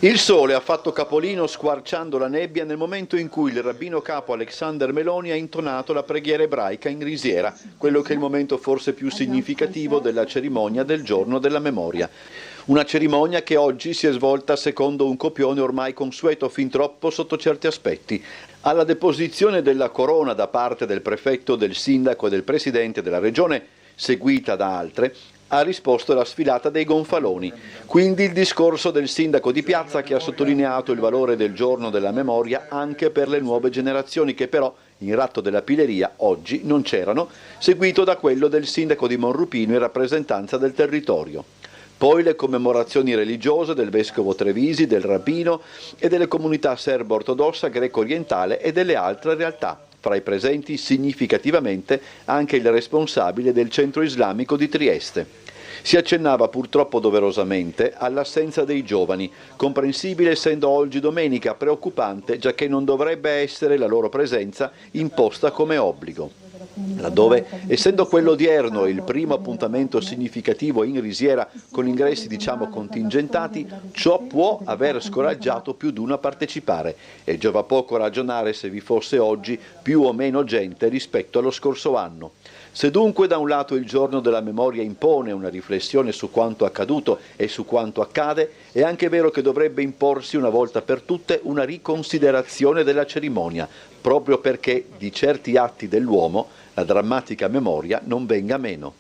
Il sole ha fatto capolino squarciando la nebbia nel momento in cui il rabbino capo Alexander Meloni ha intonato la preghiera ebraica in risiera, quello che è il momento forse più significativo della cerimonia del giorno della memoria. Una cerimonia che oggi si è svolta secondo un copione ormai consueto fin troppo sotto certi aspetti. Alla deposizione della corona da parte del prefetto, del sindaco e del presidente della regione, seguita da altre, ha risposto la sfilata dei gonfaloni, quindi il discorso del sindaco di piazza che ha sottolineato il valore del giorno della memoria anche per le nuove generazioni che però in ratto della Pileria oggi non c'erano, seguito da quello del sindaco di Monrupino in rappresentanza del territorio. Poi le commemorazioni religiose del vescovo Trevisi, del rabbino e delle comunità serbo-ortodossa, greco-orientale e delle altre realtà. Fra i presenti significativamente anche il responsabile del centro islamico di Trieste. Si accennava purtroppo doverosamente all'assenza dei giovani, comprensibile essendo oggi domenica, preoccupante giacché non dovrebbe essere la loro presenza imposta come obbligo. Laddove, essendo quello odierno il primo appuntamento significativo in risiera con ingressi contingentati, ciò può aver scoraggiato più di uno a partecipare e giova poco ragionare se vi fosse oggi più o meno gente rispetto allo scorso anno. Se dunque da un lato il giorno della memoria impone una riflessione su quanto accaduto e su quanto accade, è anche vero che dovrebbe imporsi una volta per tutte una riconsiderazione della cerimonia, proprio perché di certi atti dell'uomo la drammatica memoria non venga meno.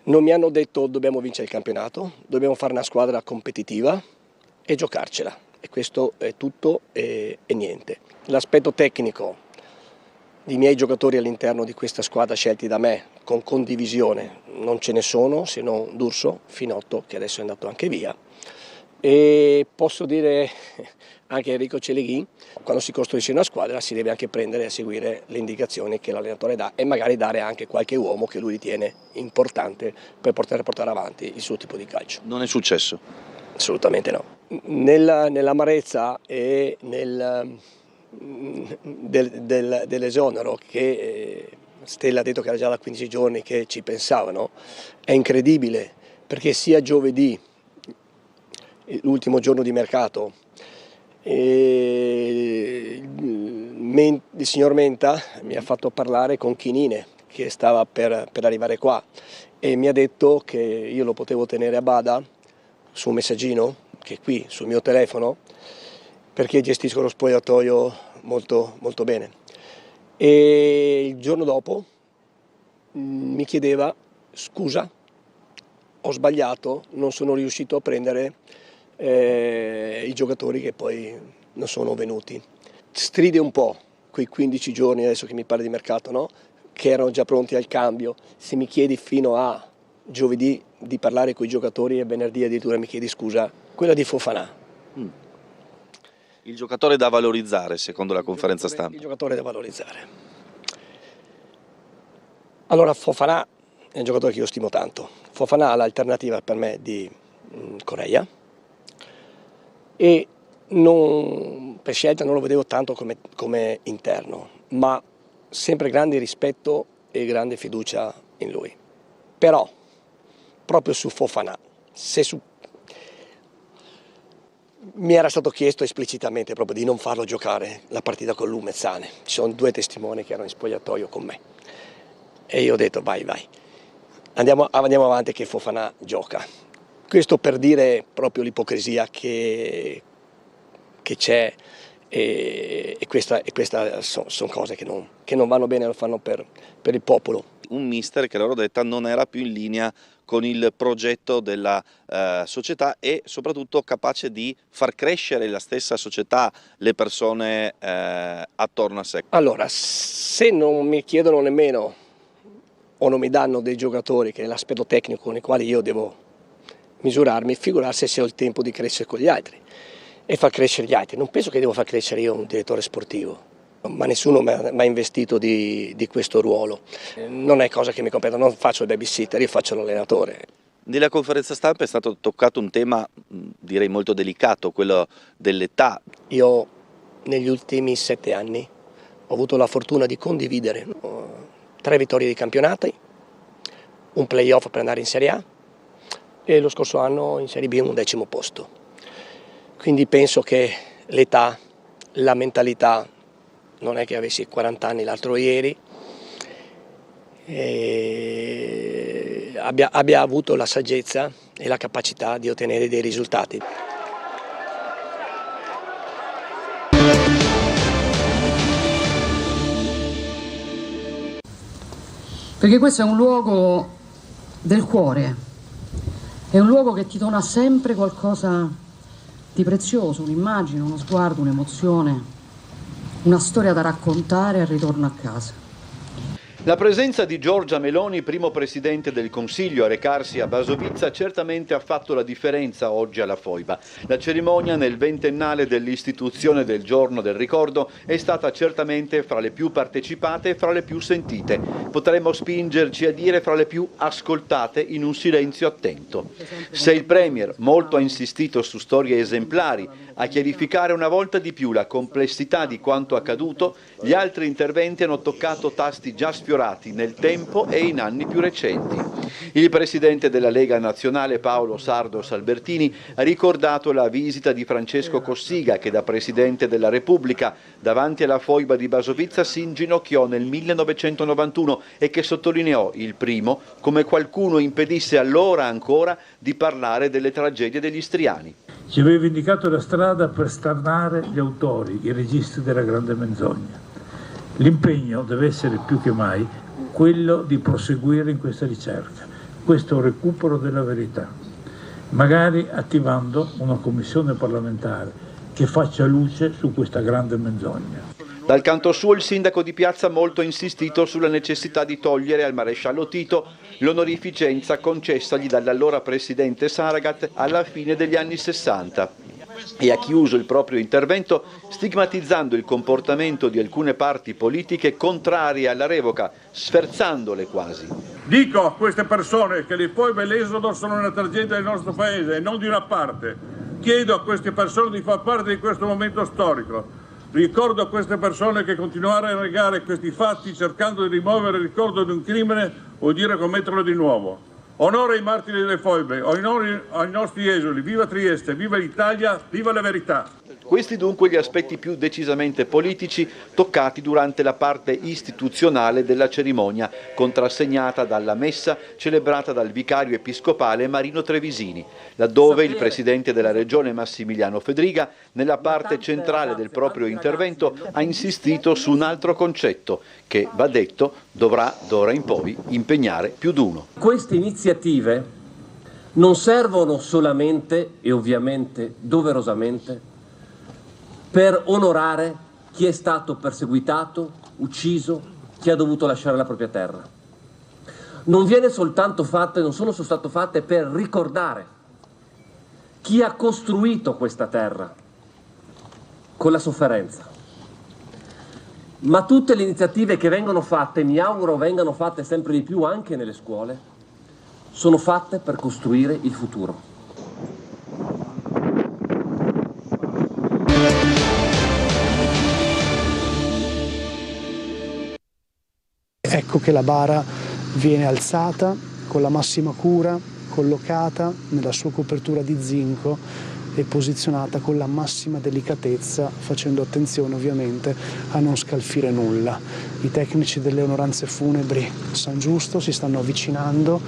Non mi hanno detto dobbiamo vincere il campionato, dobbiamo fare una squadra competitiva e giocarcela. E questo è tutto e niente. L'aspetto tecnico di miei giocatori all'interno di questa squadra scelti da me con condivisione non ce ne sono, se non D'Urso, Finotto che adesso è andato anche via. E posso dire anche Enrico Celeghin, quando si costruisce una squadra si deve anche prendere e seguire le indicazioni che l'allenatore dà e magari dare anche qualche uomo che lui ritiene importante per poter portare avanti il suo tipo di calcio. Non è successo? Assolutamente no. Nell'amarezza e dell'esonero che Stella ha detto che era già da 15 giorni che ci pensavano, è incredibile perché sia giovedì, l'ultimo giorno di mercato, il signor Menta mi ha fatto parlare con Chinine che stava per arrivare qua e mi ha detto che io lo potevo tenere a bada su un messaggino che è qui sul mio telefono perché gestisco lo spogliatoio molto, molto bene. E il giorno dopo mi chiedeva scusa, ho sbagliato, non sono riuscito a prendere i giocatori che poi non sono venuti. Stride un po' quei 15 giorni adesso che mi parli di mercato, no? Che erano già pronti al cambio. Se mi chiedi fino a giovedì di parlare con i giocatori e venerdì addirittura mi chiedi scusa, quella di Fofana. Il giocatore da valorizzare secondo la conferenza stampa? Il giocatore da valorizzare. Allora Fofana è un giocatore che io stimo tanto. Fofana ha l'alternativa per me di Correa e per scelta non lo vedevo tanto come interno, ma sempre grande rispetto e grande fiducia in lui. Però proprio su Fofana, mi era stato chiesto esplicitamente proprio di non farlo giocare la partita con Lumezzane. Ci sono due testimoni che erano in spogliatoio con me e io ho detto vai, andiamo avanti che Fofana gioca. Questo per dire proprio l'ipocrisia che c'è e questa sono cose che non vanno bene, lo fanno per il popolo. Un mister che a loro detta non era più in linea con il progetto della società e soprattutto capace di far crescere la stessa società, le persone attorno a sé. Allora, se non mi chiedono nemmeno o non mi danno dei giocatori che è l'aspetto tecnico con i quali io devo misurarmi, figurarsi se ho il tempo di crescere con gli altri e far crescere gli altri. Non penso che devo far crescere io un direttore sportivo, ma nessuno mi ha investito di questo ruolo. Non è cosa che mi compete, non faccio il babysitter, io faccio l'allenatore. Nella conferenza stampa è stato toccato un tema direi molto delicato, quello dell'età. Io negli ultimi 7 anni ho avuto la fortuna di condividere 3 vittorie di campionati, un play-off per andare in Serie A e lo scorso anno in Serie B un 10° posto. Quindi penso che l'età, la mentalità, non è che avessi 40 anni l'altro ieri, abbia avuto la saggezza e la capacità di ottenere dei risultati. Perché questo è un luogo del cuore, è un luogo che ti dona sempre qualcosa di prezioso, un'immagine, uno sguardo, un'emozione, una storia da raccontare al ritorno a casa. La presenza di Giorgia Meloni, primo presidente del Consiglio a recarsi a Basovizza, certamente ha fatto la differenza oggi alla Foiba. La cerimonia nel 20ennale dell'istituzione del Giorno del Ricordo è stata certamente fra le più partecipate e fra le più sentite. Potremmo spingerci a dire fra le più ascoltate in un silenzio attento. Se il Premier molto ha insistito su storie esemplari, a chiarificare una volta di più la complessità di quanto accaduto, gli altri interventi hanno toccato tasti già sfiorati nel tempo e in anni più recenti. Il presidente della Lega Nazionale Paolo Sardos Albertini ha ricordato la visita di Francesco Cossiga che da Presidente della Repubblica davanti alla Foiba di Basovizza si inginocchiò nel 1991 e che sottolineò il primo come qualcuno impedisse allora ancora di parlare delle tragedie degli istriani. Ci aveva indicato la strada per stannare gli autori, i registi della grande menzogna. L'impegno deve essere più che mai quello di proseguire in questa ricerca, questo recupero della verità, magari attivando una commissione parlamentare che faccia luce su questa grande menzogna. Dal canto suo il sindaco di Piazza ha molto insistito sulla necessità di togliere al maresciallo Tito l'onorificenza concessagli dall'allora presidente Saragat alla fine degli anni 60. E ha chiuso il proprio intervento stigmatizzando il comportamento di alcune parti politiche contrarie alla revoca, sferzandole quasi. Dico a queste persone che le foibe e l'esodo sono una tragedia del nostro paese e non di una parte. Chiedo a queste persone di far parte di questo momento storico. Ricordo a queste persone che continuare a negare questi fatti cercando di rimuovere il ricordo di un crimine vuol dire commetterlo di nuovo. Onore ai martiri delle foibe, onore ai nostri esuli, viva Trieste, viva l'Italia, viva la verità. Questi dunque gli aspetti più decisamente politici toccati durante la parte istituzionale della cerimonia, contrassegnata dalla messa celebrata dal vicario episcopale Marino Trevisini, laddove il presidente della regione Massimiliano Fedriga, nella parte centrale del proprio intervento, ha insistito su un altro concetto che, va detto, dovrà d'ora in poi impegnare più d'uno. Queste iniziative non servono solamente e ovviamente doverosamente per onorare chi è stato perseguitato, ucciso, chi ha dovuto lasciare la propria terra. Non sono soltanto fatte per ricordare chi ha costruito questa terra con la sofferenza. Ma tutte le iniziative che vengono fatte, mi auguro vengano fatte sempre di più anche nelle scuole, sono fatte per costruire il futuro. Ecco che la bara viene alzata con la massima cura, collocata nella sua copertura di zinco e posizionata con la massima delicatezza, facendo attenzione ovviamente a non scalfire nulla. I tecnici delle onoranze funebri San Giusto si stanno avvicinando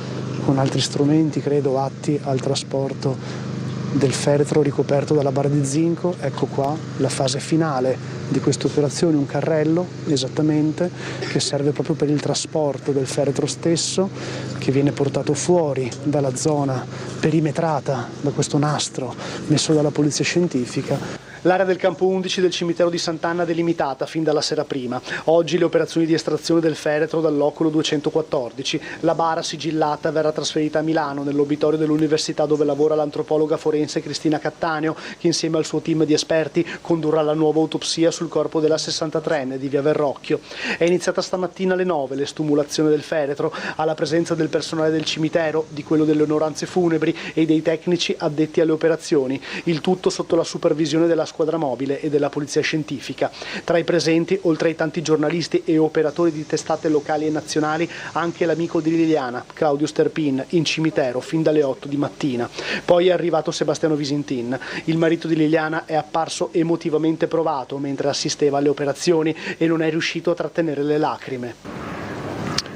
con altri strumenti, credo, atti al trasporto del feretro ricoperto dalla bara di zinco. Ecco qua la fase finale di questa operazione, un carrello esattamente che serve proprio per il trasporto del feretro stesso, che viene portato fuori dalla zona perimetrata da questo nastro messo dalla polizia scientifica. L'area del campo 11 del cimitero di Sant'Anna delimitata fin dalla sera prima. Oggi le operazioni di estrazione del feretro dall'oculo 214. La bara sigillata verrà trasferita a Milano, nell'obitorio dell'università dove lavora l'antropologa forense forense Cristina Cattaneo, che insieme al suo team di esperti condurrà la nuova autopsia sul corpo della 63enne di via Verrocchio. È iniziata stamattina alle 9 l'estumulazione del feretro, alla presenza del personale del cimitero, di quello delle onoranze funebri e dei tecnici addetti alle operazioni, il tutto sotto la supervisione della squadra mobile e della polizia scientifica. Tra i presenti, oltre ai tanti giornalisti e operatori di testate locali e nazionali, anche l'amico di Liliana, Claudio Sterpin, in cimitero fin dalle 8 di mattina. Poi è arrivato Sebastiano Visintin. Il marito di Liliana è apparso emotivamente provato mentre assisteva alle operazioni e non è riuscito a trattenere le lacrime.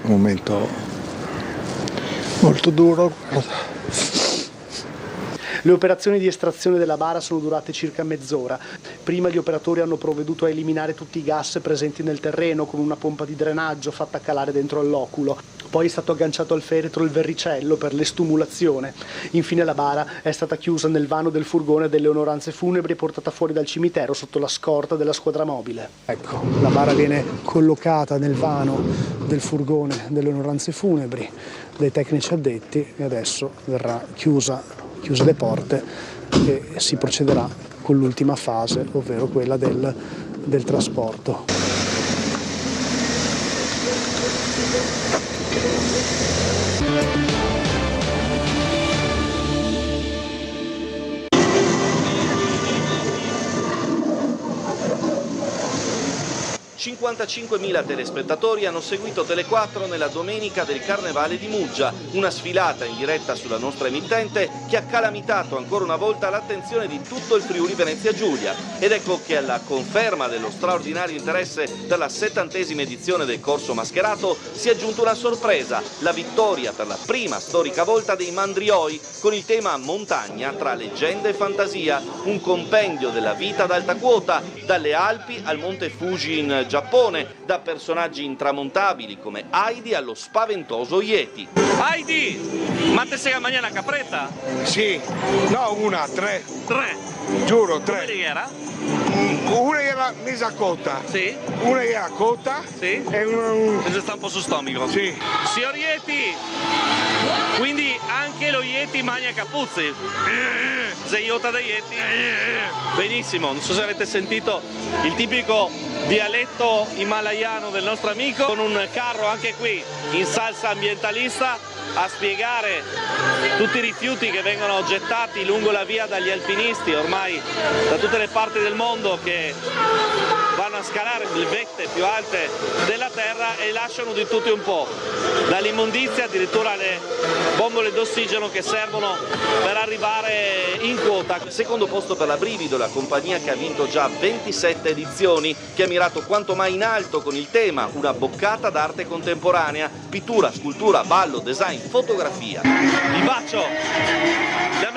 Un momento molto duro. Le operazioni di estrazione della bara sono durate circa mezz'ora. Prima gli operatori hanno provveduto a eliminare tutti i gas presenti nel terreno con una pompa di drenaggio fatta calare dentro all'oculo. Poi è stato agganciato al feretro il verricello per l'estumulazione. Infine la bara è stata chiusa nel vano del furgone delle onoranze funebri e portata fuori dal cimitero sotto la scorta della squadra mobile. Ecco, la bara viene collocata nel vano del furgone delle onoranze funebri dai tecnici addetti e adesso verrà chiuse le porte e si procederà con l'ultima fase, ovvero quella del trasporto. $55.000 telespettatori hanno seguito Tele4 nella domenica del Carnevale di Muggia, una sfilata in diretta sulla nostra emittente che ha calamitato ancora una volta l'attenzione di tutto il Friuli Venezia Giulia. Ed ecco che alla conferma dello straordinario interesse per la 70ª edizione del corso mascherato si è aggiunta una sorpresa, la vittoria per la prima storica volta dei Mandrioi con il tema Montagna tra leggenda e fantasia, un compendio della vita ad alta quota, dalle Alpi al Monte Fuji in Giappone, da personaggi intramontabili come Heidi allo spaventoso Yeti. Heidi, ma te sei a mangiare una capretta? Sì, no, tre. Tre? Giuro, tre. Come era? Una era mesa cotta. Sì. Una era cotta. Sì. E una... E sta un po' su stomaco. Sì. Signor Yeti, quindi anche lo Yeti mangia capuzzi? Zeiota da Yeti? Benissimo, non so se avete sentito il tipico dialetto himalayano del nostro amico, con un carro anche qui in salsa ambientalista a spiegare tutti i rifiuti che vengono gettati lungo la via dagli alpinisti ormai da tutte le parti del mondo che vanno a scalare le vette più alte della terra e lasciano di tutti un po', dall'immondizia addirittura alle bombole d'ossigeno che servono per arrivare in quota. Secondo posto per la Brivido, la compagnia che ha vinto già 27 edizioni, che ha mirato quanto mai in alto con il tema una boccata d'arte contemporanea, pittura, scultura, ballo, design, fotografia. Vi bacio!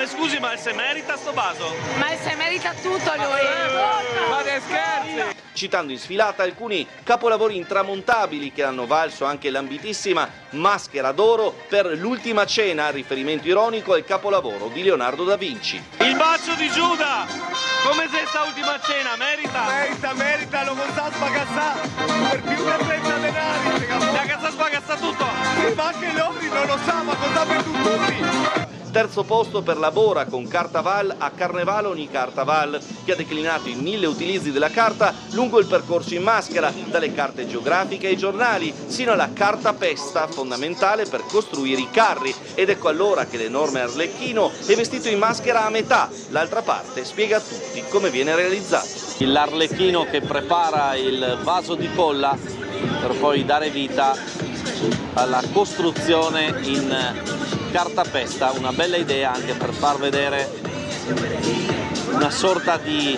Mi scusi, ma se merita sto vaso? Ma se merita tutto lui! Ma che scherzi! Citando in sfilata alcuni capolavori intramontabili che hanno valso anche l'ambitissima Maschera d'Oro per l'Ultima Cena, riferimento ironico al capolavoro di Leonardo da Vinci. Il bacio di Giuda! Come se sta Ultima Cena, merita? Merita, lo conta spagazzare per più di 30 denari. La casa spagazza tutto! Ma anche Lori non lo sa, ma conta per tutti. Terzo posto per la Bora con Cartaval a Carnevale ogni Cartaval, che ha declinato i 1000 utilizzi della carta lungo il percorso in maschera, dalle carte geografiche ai giornali, sino alla carta pesta, fondamentale per costruire i carri. Ed ecco allora che l'enorme Arlecchino è vestito in maschera a metà, l'altra parte spiega a tutti come viene realizzato. L'Arlecchino che prepara il vaso di colla per poi dare vita alla costruzione in cartapesta, una bella idea anche per far vedere una sorta di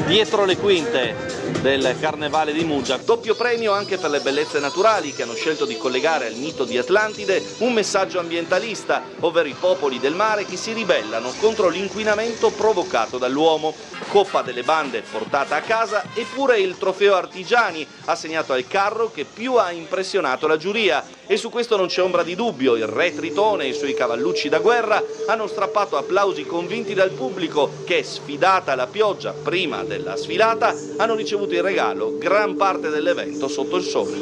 dietro le quinte del Carnevale di Muggia. Doppio premio anche per le bellezze naturali che hanno scelto di collegare al mito di Atlantide un messaggio ambientalista, ovvero i popoli del mare che si ribellano contro l'inquinamento provocato dall'uomo. Coppa delle bande portata a casa, eppure il trofeo Artigiani assegnato al carro che più ha impressionato la giuria. E su questo non c'è ombra di dubbio, il re Tritone e i suoi cavallucci da guerra hanno strappato applausi convinti dal pubblico che, sfidata la pioggia prima della sfilata, hanno ricevuto in regalo gran parte dell'evento sotto il sole.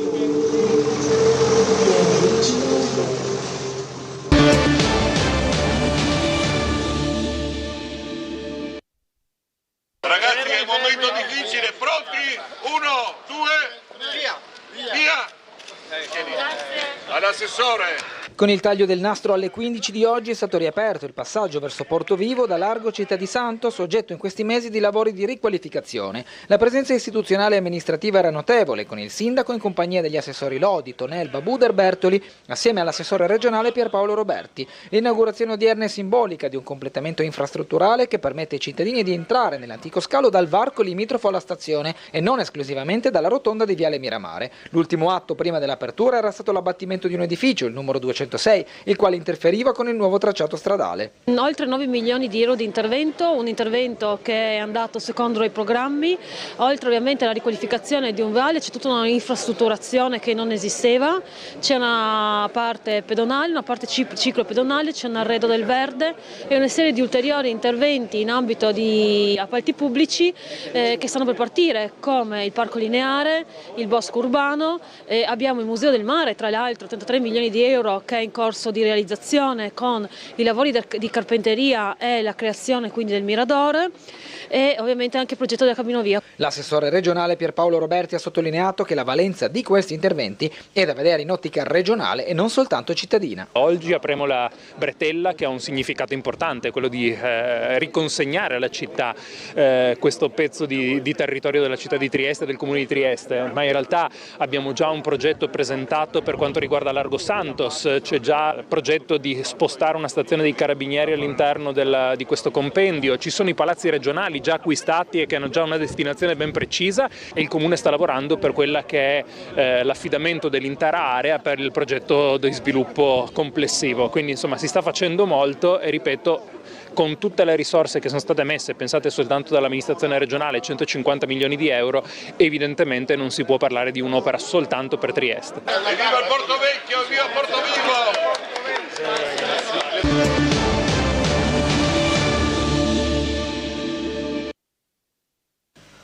Pronti? 1, 2, via! All'assessore. Con il taglio del nastro alle 15 di oggi è stato riaperto il passaggio verso Portovivo da largo Città di Santo, soggetto in questi mesi di lavori di riqualificazione. La presenza istituzionale e amministrativa era notevole, con il sindaco in compagnia degli assessori Lodi, Tonelba, Buder, Bertoli, assieme all'assessore regionale Pierpaolo Roberti. L'inaugurazione odierna è simbolica di un completamento infrastrutturale che permette ai cittadini di entrare nell'antico scalo dal varco limitrofo alla stazione e non esclusivamente dalla rotonda di Viale Miramare. L'ultimo atto prima dell'apertura era stato l'abbattimento di un edificio, il numero 206, il quale interferiva con il nuovo tracciato stradale. Oltre 9 milioni di euro di intervento, un intervento che è andato secondo i programmi, oltre ovviamente alla riqualificazione di un viale c'è tutta un'infrastrutturazione che non esisteva, c'è una parte pedonale, una parte ciclopedonale, c'è un arredo del verde e una serie di ulteriori interventi in ambito di appalti pubblici che stanno per partire, come il parco lineare, il bosco urbano, abbiamo il Museo del Mare, tra l'altro 33 milioni di euro che è in corso di realizzazione con i lavori di carpenteria e la creazione quindi del miradore e ovviamente anche il progetto della cabinovia. L'assessore regionale Pierpaolo Roberti ha sottolineato che la valenza di questi interventi è da vedere in ottica regionale e non soltanto cittadina. Oggi apriamo la bretella che ha un significato importante, quello di riconsegnare alla città questo pezzo di territorio della città di Trieste, del comune di Trieste, ma in realtà abbiamo già un progetto presentato per quanto riguarda Largo Santos, c'è già il progetto di spostare una stazione dei carabinieri all'interno di questo compendio, ci sono i palazzi regionali già acquistati e che hanno già una destinazione ben precisa e il comune sta lavorando per quella che è l'affidamento dell'intera area per il progetto di sviluppo complessivo, quindi insomma si sta facendo molto e ripeto, con tutte le risorse che sono state messe, pensate soltanto dall'amministrazione regionale, 150 milioni di euro, evidentemente non si può parlare di un'opera soltanto per Trieste. Viva il Porto Vecchio, viva Portovivo!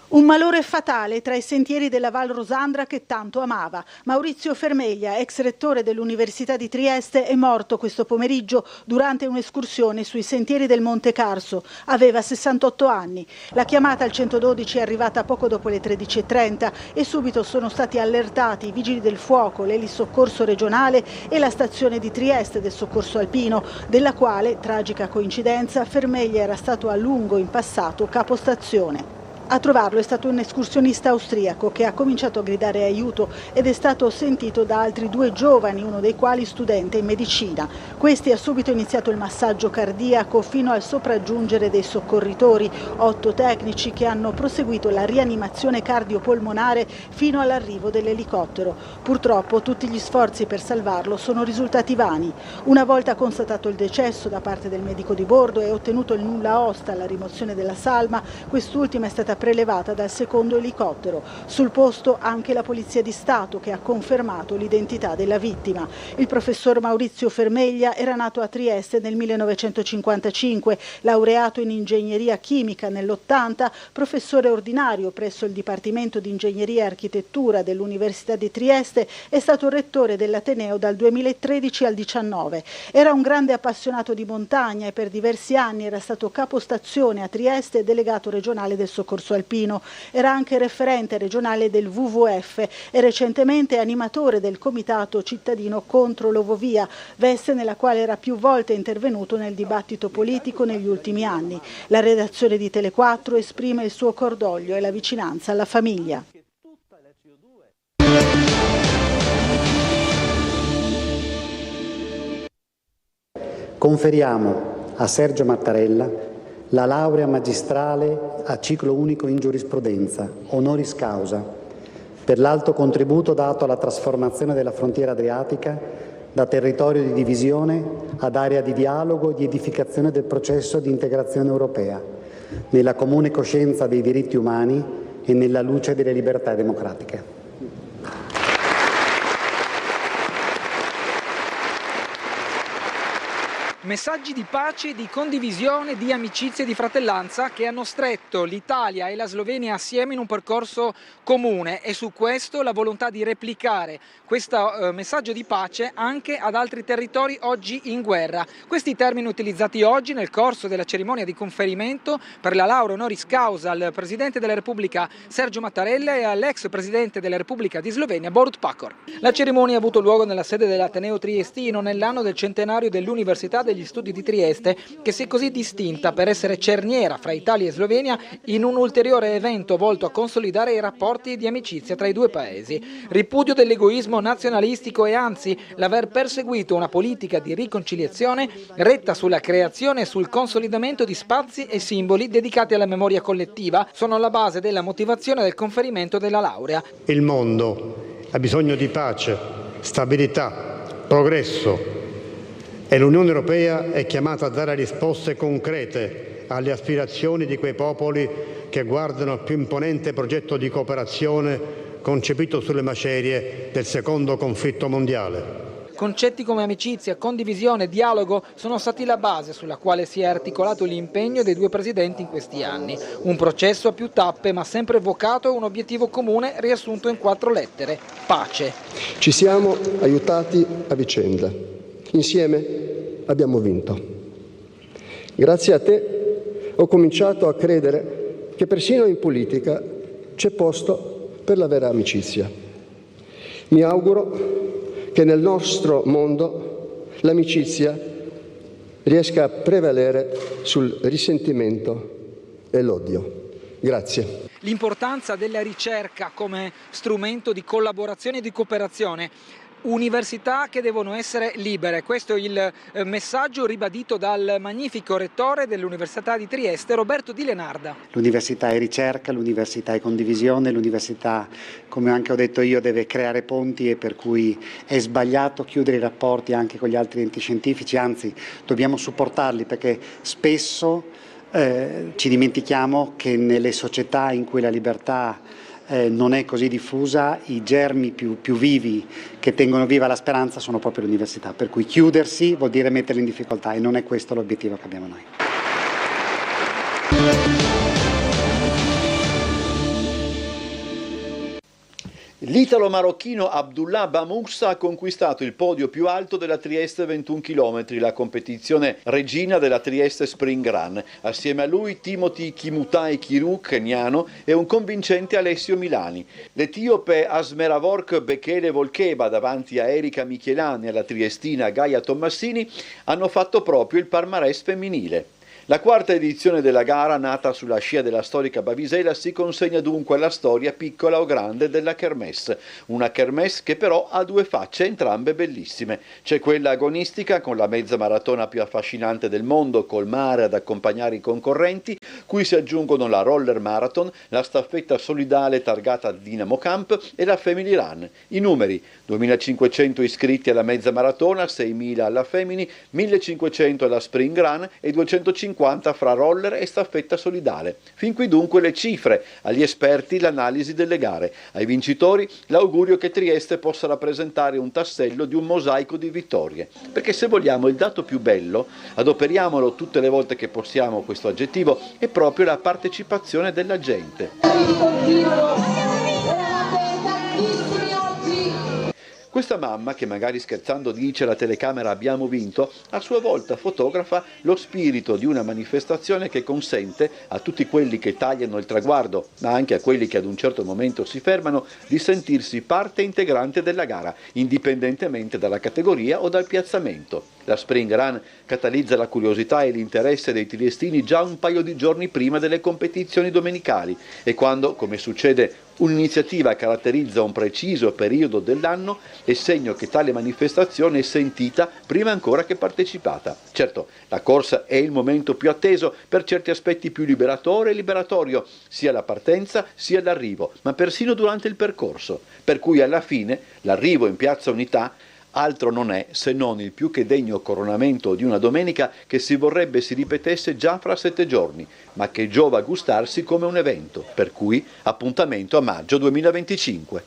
Un malore fatale tra i sentieri della Val Rosandra che tanto amava. Maurizio Fermeglia, ex rettore dell'Università di Trieste, è morto questo pomeriggio durante un'escursione sui sentieri del Monte Carso. Aveva 68 anni. La chiamata al 112 è arrivata poco dopo le 13:30 e subito sono stati allertati i vigili del fuoco, l'elisoccorso regionale e la stazione di Trieste del soccorso alpino, della quale, tragica coincidenza, Fermeglia era stato a lungo in passato capostazione. A trovarlo è stato un escursionista austriaco che ha cominciato a gridare aiuto ed è stato sentito da altri 2 giovani, uno dei quali studente in medicina. Questi ha subito iniziato il massaggio cardiaco fino al sopraggiungere dei soccorritori, 8 tecnici che hanno proseguito la rianimazione cardiopolmonare fino all'arrivo dell'elicottero. Purtroppo tutti gli sforzi per salvarlo sono risultati vani. Una volta constatato il decesso da parte del medico di bordo e ottenuto il nulla osta, la rimozione della salma, quest'ultima è stata prelevata dal secondo elicottero. Sul posto anche la Polizia di Stato che ha confermato l'identità della vittima. Il professor Maurizio Fermeglia era nato a Trieste nel 1955, laureato in ingegneria chimica nell'80, professore ordinario presso il Dipartimento di Ingegneria e Architettura dell'Università di Trieste, è stato rettore dell'Ateneo dal 2013 al 2019. Era un grande appassionato di montagna e per diversi anni era stato capostazione a Trieste e delegato regionale del soccorso alpino. Era anche referente regionale del WWF e recentemente animatore del Comitato Cittadino contro l'Ovovia, veste nella quale era più volte intervenuto nel dibattito politico negli ultimi anni. La redazione di Tele4 esprime il suo cordoglio e la vicinanza alla famiglia. Conferiamo a Sergio Mattarella la laurea magistrale a ciclo unico in giurisprudenza, honoris causa, per l'alto contributo dato alla trasformazione della frontiera adriatica da territorio di divisione ad area di dialogo e di edificazione del processo di integrazione europea, nella comune coscienza dei diritti umani e nella luce delle libertà democratiche. Messaggi di pace, di condivisione, di amicizia e di fratellanza che hanno stretto l'Italia e la Slovenia assieme in un percorso comune, e su questo la volontà di replicare questo messaggio di pace anche ad altri territori oggi in guerra. Questi termini utilizzati oggi nel corso della cerimonia di conferimento per la laurea honoris causa al Presidente della Repubblica Sergio Mattarella e all'ex Presidente della Repubblica di Slovenia Borut Pahor. La cerimonia ha avuto luogo nella sede dell'Ateneo Triestino nell'anno del centenario dell'Università degli Studi di Trieste, che si è così distinta per essere cerniera fra Italia e Slovenia in un ulteriore evento volto a consolidare i rapporti di amicizia tra i due paesi. Ripudio dell'egoismo nazionalistico e anzi l'aver perseguito una politica di riconciliazione retta sulla creazione e sul consolidamento di spazi e simboli dedicati alla memoria collettiva sono alla base della motivazione del conferimento della laurea. Il mondo ha bisogno di pace, stabilità, progresso. E l'Unione Europea è chiamata a dare risposte concrete alle aspirazioni di quei popoli che guardano al più imponente progetto di cooperazione concepito sulle macerie del secondo conflitto mondiale. Concetti come amicizia, condivisione, dialogo sono stati la base sulla quale si è articolato l'impegno dei due presidenti in questi anni. Un processo a più tappe ma sempre vocato a un obiettivo comune riassunto in 4 lettere: pace. Ci siamo aiutati a vicenda. Insieme abbiamo vinto. Grazie a te ho cominciato a credere che persino in politica c'è posto per la vera amicizia. Mi auguro che nel nostro mondo l'amicizia riesca a prevalere sul risentimento e l'odio. Grazie. L'importanza della ricerca come strumento di collaborazione e di cooperazione. Università che devono essere libere, questo è il messaggio ribadito dal magnifico rettore dell'Università di Trieste, Roberto Di Lenarda. L'università è ricerca, l'università è condivisione, l'università, come anche ho detto io, deve creare ponti, e per cui è sbagliato chiudere i rapporti anche con gli altri enti scientifici, anzi dobbiamo supportarli, perché spesso ci dimentichiamo che nelle società in cui la libertà non è così diffusa, i germi più vivi che tengono viva la speranza sono proprio l'università, per cui chiudersi vuol dire metterli in difficoltà, e non è questo l'obiettivo che abbiamo noi. L'italo-marocchino Abdullah Bamoussa ha conquistato il podio più alto della Trieste 21 km, la competizione regina della Trieste Spring Run. Assieme a lui Timothy Kimutai Kiru, keniano, e un convincente Alessio Milani. L'etiope Asmeravork Bekele Volkeba davanti a Erika Michelani e alla triestina Gaia Tommasini hanno fatto proprio il palmarès femminile. La quarta edizione della gara, nata sulla scia della storica Bavisela, si consegna dunque alla storia piccola o grande della kermesse. Una kermesse che però ha 2 facce, entrambe bellissime. C'è quella agonistica, con la mezza maratona più affascinante del mondo, col mare ad accompagnare i concorrenti, cui si aggiungono la roller marathon, la staffetta solidale targata Dinamo Camp e la Family Run. I numeri: 2.500 iscritti alla mezza maratona, 6.000 alla Femini, 1.500 alla Spring Run e 250 fra roller e staffetta solidale. Fin qui dunque le cifre, agli esperti l'analisi delle gare, ai vincitori l'augurio che Trieste possa rappresentare un tassello di un mosaico di vittorie. Perché se vogliamo il dato più bello, adoperiamolo tutte le volte che possiamo questo aggettivo, è proprio la partecipazione della gente. Questa mamma, che magari scherzando dice alla telecamera abbiamo vinto, a sua volta fotografa lo spirito di una manifestazione che consente a tutti quelli che tagliano il traguardo, ma anche a quelli che ad un certo momento si fermano, di sentirsi parte integrante della gara, indipendentemente dalla categoria o dal piazzamento. La Spring Run catalizza la curiosità e l'interesse dei triestini già un paio di giorni prima delle competizioni domenicali, e quando, come succede, un'iniziativa caratterizza un preciso periodo dell'anno, è segno che tale manifestazione è sentita prima ancora che partecipata. Certo, la corsa è il momento più atteso, per certi aspetti più liberatore e liberatorio, sia la partenza sia l'arrivo, ma persino durante il percorso, per cui alla fine l'arrivo in Piazza Unità altro non è se non il più che degno coronamento di una domenica che si vorrebbe si ripetesse già fra 7 giorni, ma che giova gustarsi come un evento, per cui appuntamento a maggio 2025.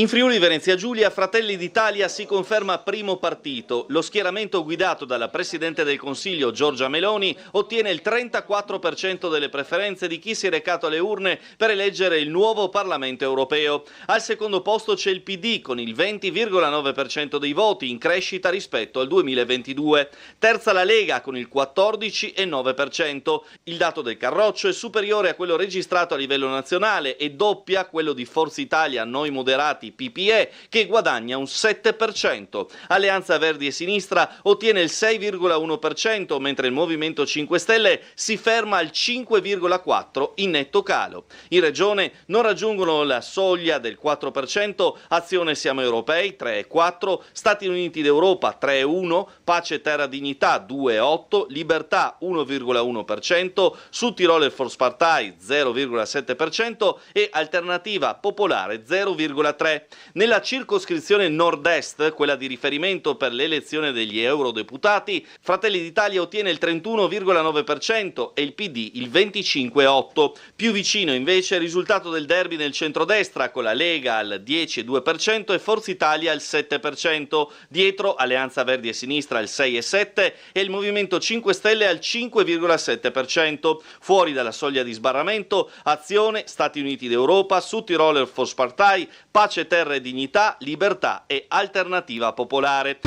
In Friuli Venezia Giulia Fratelli d'Italia si conferma primo partito. Lo schieramento guidato dalla Presidente del Consiglio Giorgia Meloni ottiene il 34% delle preferenze di chi si è recato alle urne per eleggere il nuovo Parlamento europeo. Al secondo posto c'è il PD con il 20,9% dei voti, in crescita rispetto al 2022. Terza la Lega con il 14,9%. Il dato del Carroccio è superiore a quello registrato a livello nazionale e doppia quello di Forza Italia Noi Moderati PPE, che guadagna un 7%. Alleanza Verdi e Sinistra ottiene il 6,1%, mentre il Movimento 5 Stelle si ferma al 5,4% in netto calo. In Regione non raggiungono la soglia del 4%, Azione Siamo Europei 3,4%, Stati Uniti d'Europa 3,1%, Pace e Terra Dignità 2,8%, Libertà 1,1%, Sud Tiroler Volkspartei 0,7% e Alternativa Popolare 0,3%. Nella circoscrizione nord-est, quella di riferimento per l'elezione degli eurodeputati, Fratelli d'Italia ottiene il 31,9% e il PD il 25,8%. Più vicino invece il risultato del derby nel centrodestra, con la Lega al 10,2% e Forza Italia al 7%. Dietro Alleanza Verdi e Sinistra al 6,7% e il Movimento 5 Stelle al 5,7%. Fuori dalla soglia di sbarramento Azione, Stati Uniti d'Europa, Sud Tiroler Volkspartei, Pace, Terra e Dignità, Libertà e Alternativa Popolare.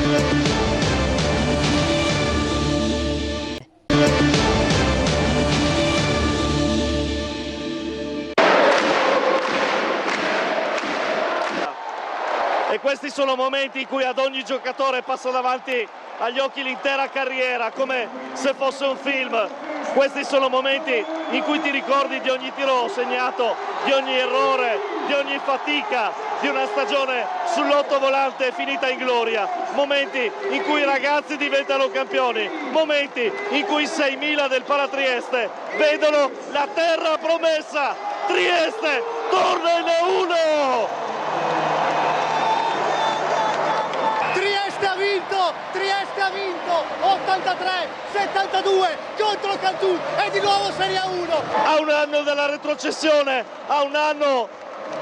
E questi sono momenti in cui ad ogni giocatore passa davanti agli occhi l'intera carriera, come se fosse un film. Questi sono momenti in cui ti ricordi di ogni tiro segnato, di ogni errore, di ogni fatica, di una stagione sull'ottovolante finita in gloria. Momenti in cui i ragazzi diventano campioni, momenti in cui 6.000 del Palatrieste vedono la terra promessa. Trieste torna in A1! Trieste ha vinto 83-72 contro Cantù e di nuovo Serie A1. A un anno dalla retrocessione, a un anno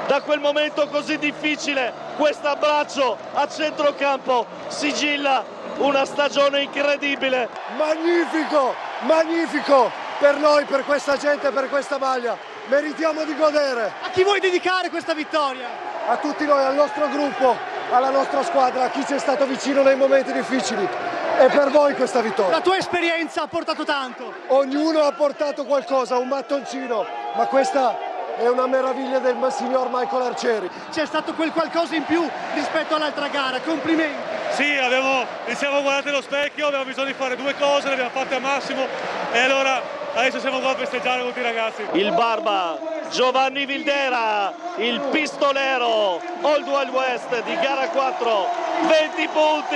da quel momento così difficile, questo abbraccio a centrocampo sigilla una stagione incredibile. Magnifico, magnifico per noi, per questa gente, per questa maglia. Meritiamo di godere. A chi vuoi dedicare questa vittoria? A tutti noi, al nostro gruppo, alla nostra squadra, a chi ci è stato vicino nei momenti difficili. E per voi questa vittoria. La tua esperienza ha portato tanto. Ognuno ha portato qualcosa, un mattoncino, ma questa è una meraviglia del signor Michael Arcieri. C'è stato quel qualcosa in più rispetto all'altra gara, complimenti. Sì, siamo guardati allo specchio, abbiamo bisogno di fare due cose, le abbiamo fatte al massimo e allora adesso siamo qua a festeggiare con tutti i ragazzi. Il barba Giovanni Vildera, il pistolero Old Wild West di gara 4, 20 punti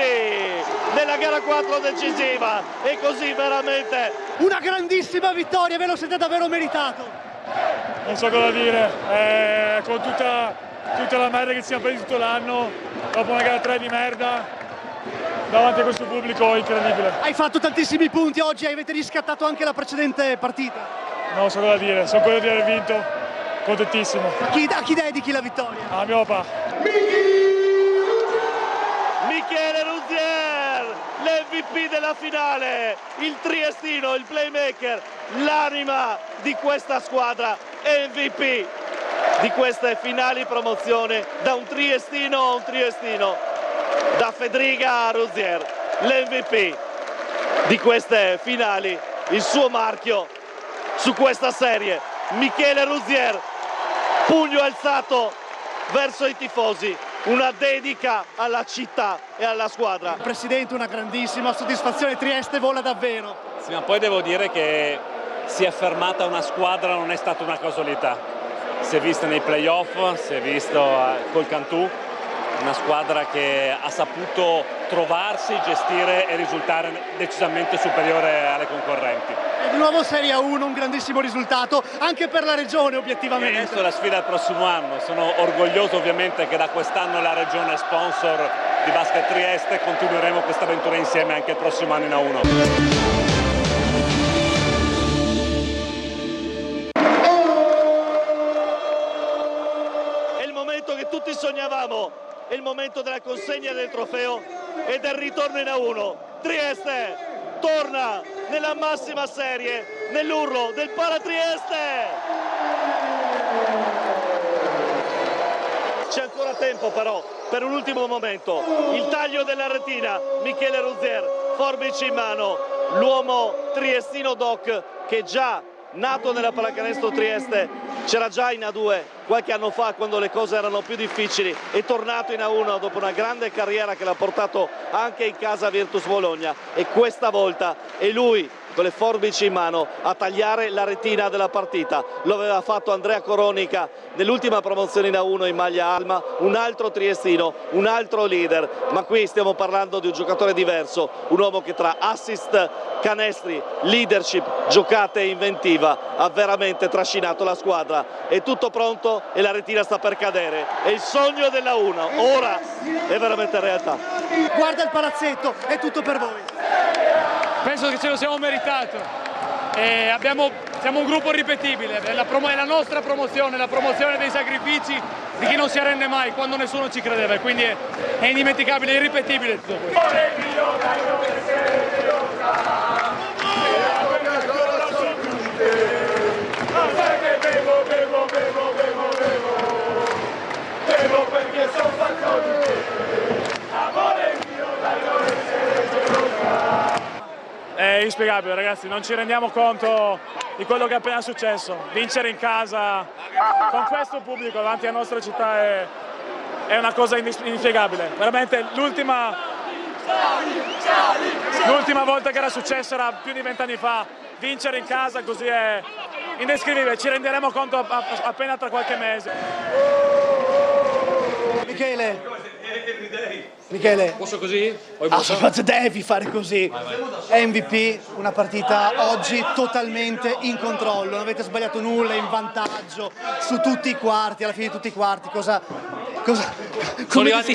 nella gara 4 decisiva e così veramente una grandissima vittoria, ve lo siete davvero meritato. Non so cosa dire, con tutta la merda che ci siamo presi tutto l'anno, dopo una gara 3 di merda, davanti a questo pubblico incredibile. Hai fatto tantissimi punti oggi, avete riscattato anche la precedente partita. Non so cosa dire, sono quello di aver vinto, contentissimo. A chi dedichi la vittoria? A mio papà. Michele Rouzier, l'MVP della finale, il triestino, il playmaker, l'anima di questa squadra, MVP di queste finali promozione, da un triestino a un triestino, da Fedriga a Rouzier, l'MVP di queste finali, il suo marchio su questa serie, Michele Rouzier, pugno alzato verso i tifosi, una dedica alla città e alla squadra. Presidente, una grandissima soddisfazione, Trieste vola davvero. Sì, ma poi devo dire che si è fermata una squadra, non è stata una casualità. Si è vista nei playoff, si è visto col Cantù, una squadra che ha saputo trovarsi, gestire e risultare decisamente superiore alle concorrenti. E di nuovo Serie A1, un grandissimo risultato anche per la regione obiettivamente. E adesso la sfida al prossimo anno, sono orgoglioso ovviamente che da quest'anno la regione è sponsor di Basket Trieste, continueremo questa avventura insieme anche il prossimo anno in A1. sognavamo. È il momento della consegna del trofeo e del ritorno in A1. Trieste torna nella massima serie, nell'urlo del Palatrieste. C'è ancora tempo però per un ultimo momento. Il taglio della retina, Michele Ruzier, forbici in mano, l'uomo triestino doc che già nato nella Pallacanestro Trieste, c'era già in A2 qualche anno fa quando le cose erano più difficili, è tornato in A1 dopo una grande carriera che l'ha portato anche in casa Virtus Bologna, e questa volta è lui con le forbici in mano a tagliare la retina della partita. Lo aveva fatto Andrea Coronica nell'ultima promozione in A1 in maglia Alma, un altro triestino, un altro leader, ma qui stiamo parlando di un giocatore diverso, un uomo che tra assist, canestri, leadership, giocate e inventiva ha veramente trascinato la squadra. È tutto pronto e la retina sta per cadere, è il sogno della 1, ora è veramente realtà. Guarda il palazzetto, è tutto per voi. Penso che ce lo siamo meritato. Siamo un gruppo irripetibile, è la nostra promozione, la promozione dei sacrifici di chi non si arrende mai quando nessuno ci credeva, quindi è indimenticabile, è irripetibile tutto questo. Bevo perché sono fatto di te, amore mio, È inspiegabile, ragazzi, non ci rendiamo conto di quello che è appena successo. Vincere in casa con questo pubblico davanti alla nostra città è una cosa inspiegabile. Veramente l'ultima volta che era successo era più di 20 anni fa. Vincere in casa così è indescrivibile, ci renderemo conto appena tra qualche mese. Michele, posso così? Devi fare così. MVP, una partita oggi totalmente in controllo, non avete sbagliato nulla, in vantaggio su tutti i quarti, alla fine di tutti i quarti.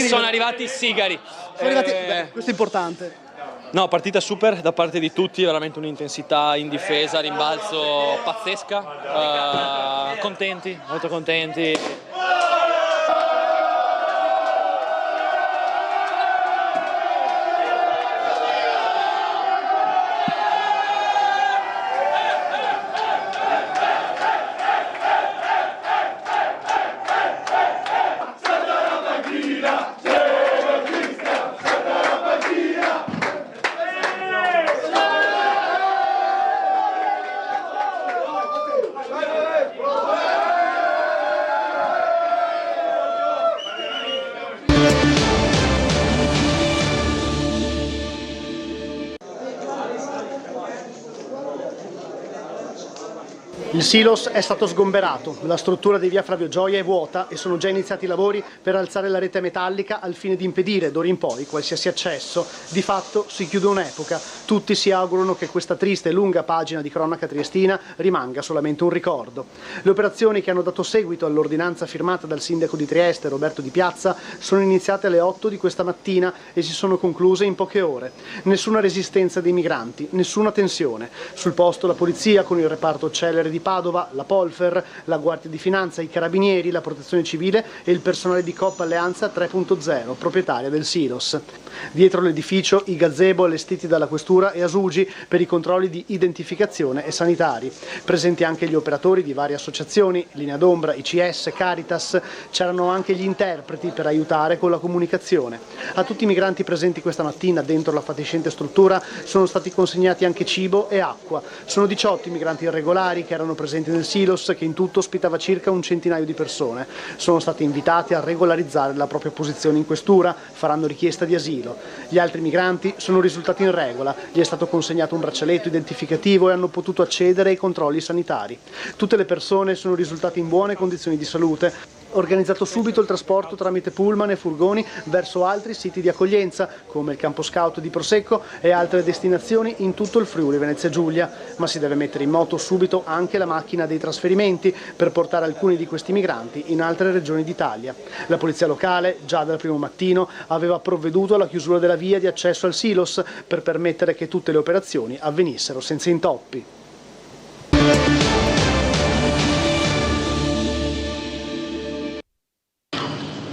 Sono arrivati i sigari. Questo è importante. No, partita super da parte di tutti, veramente un'intensità in difesa, rimbalzo pazzesca. Contenti, molto contenti. Il silos è stato sgomberato, la struttura di via Flavio Gioia è vuota e sono già iniziati i lavori per alzare la rete metallica al fine di impedire d'ora in poi qualsiasi accesso. Di fatto si chiude un'epoca, tutti si augurano che questa triste e lunga pagina di cronaca triestina rimanga solamente un ricordo. Le operazioni che hanno dato seguito all'ordinanza firmata dal sindaco di Trieste, Roberto Di Piazza, sono iniziate alle 8 di questa mattina e si sono concluse in poche ore. Nessuna resistenza dei migranti, nessuna tensione. Sul posto la polizia con il reparto celere di Padova, la Polfer, la Guardia di Finanza, i Carabinieri, la Protezione Civile e il personale di Coop Alleanza 3.0, proprietaria del Silos. Dietro l'edificio i gazebo allestiti dalla Questura e Asugi per i controlli di identificazione e sanitari. Presenti anche gli operatori di varie associazioni, Linea d'Ombra, ICS, Caritas, c'erano anche gli interpreti per aiutare con la comunicazione. A tutti i migranti presenti questa mattina dentro la fatiscente struttura sono stati consegnati anche cibo e acqua. Sono 18 i migranti irregolari che erano presenti nel Silos, che in tutto ospitava circa un centinaio di persone. Sono stati invitati a regolarizzare la propria posizione in questura, faranno richiesta di asilo. Gli altri migranti sono risultati in regola, gli è stato consegnato un braccialetto identificativo e hanno potuto accedere ai controlli sanitari. Tutte le persone sono risultate in buone condizioni di salute. Organizzato subito il trasporto tramite pullman e furgoni verso altri siti di accoglienza, come il campo scout di Prosecco e altre destinazioni in tutto il Friuli Venezia Giulia, ma si deve mettere in moto subito anche la macchina dei trasferimenti per portare alcuni di questi migranti in altre regioni d'Italia. La polizia locale, già dal primo mattino, aveva provveduto alla chiusura della via di accesso al Silos per permettere che tutte le operazioni avvenissero senza intoppi.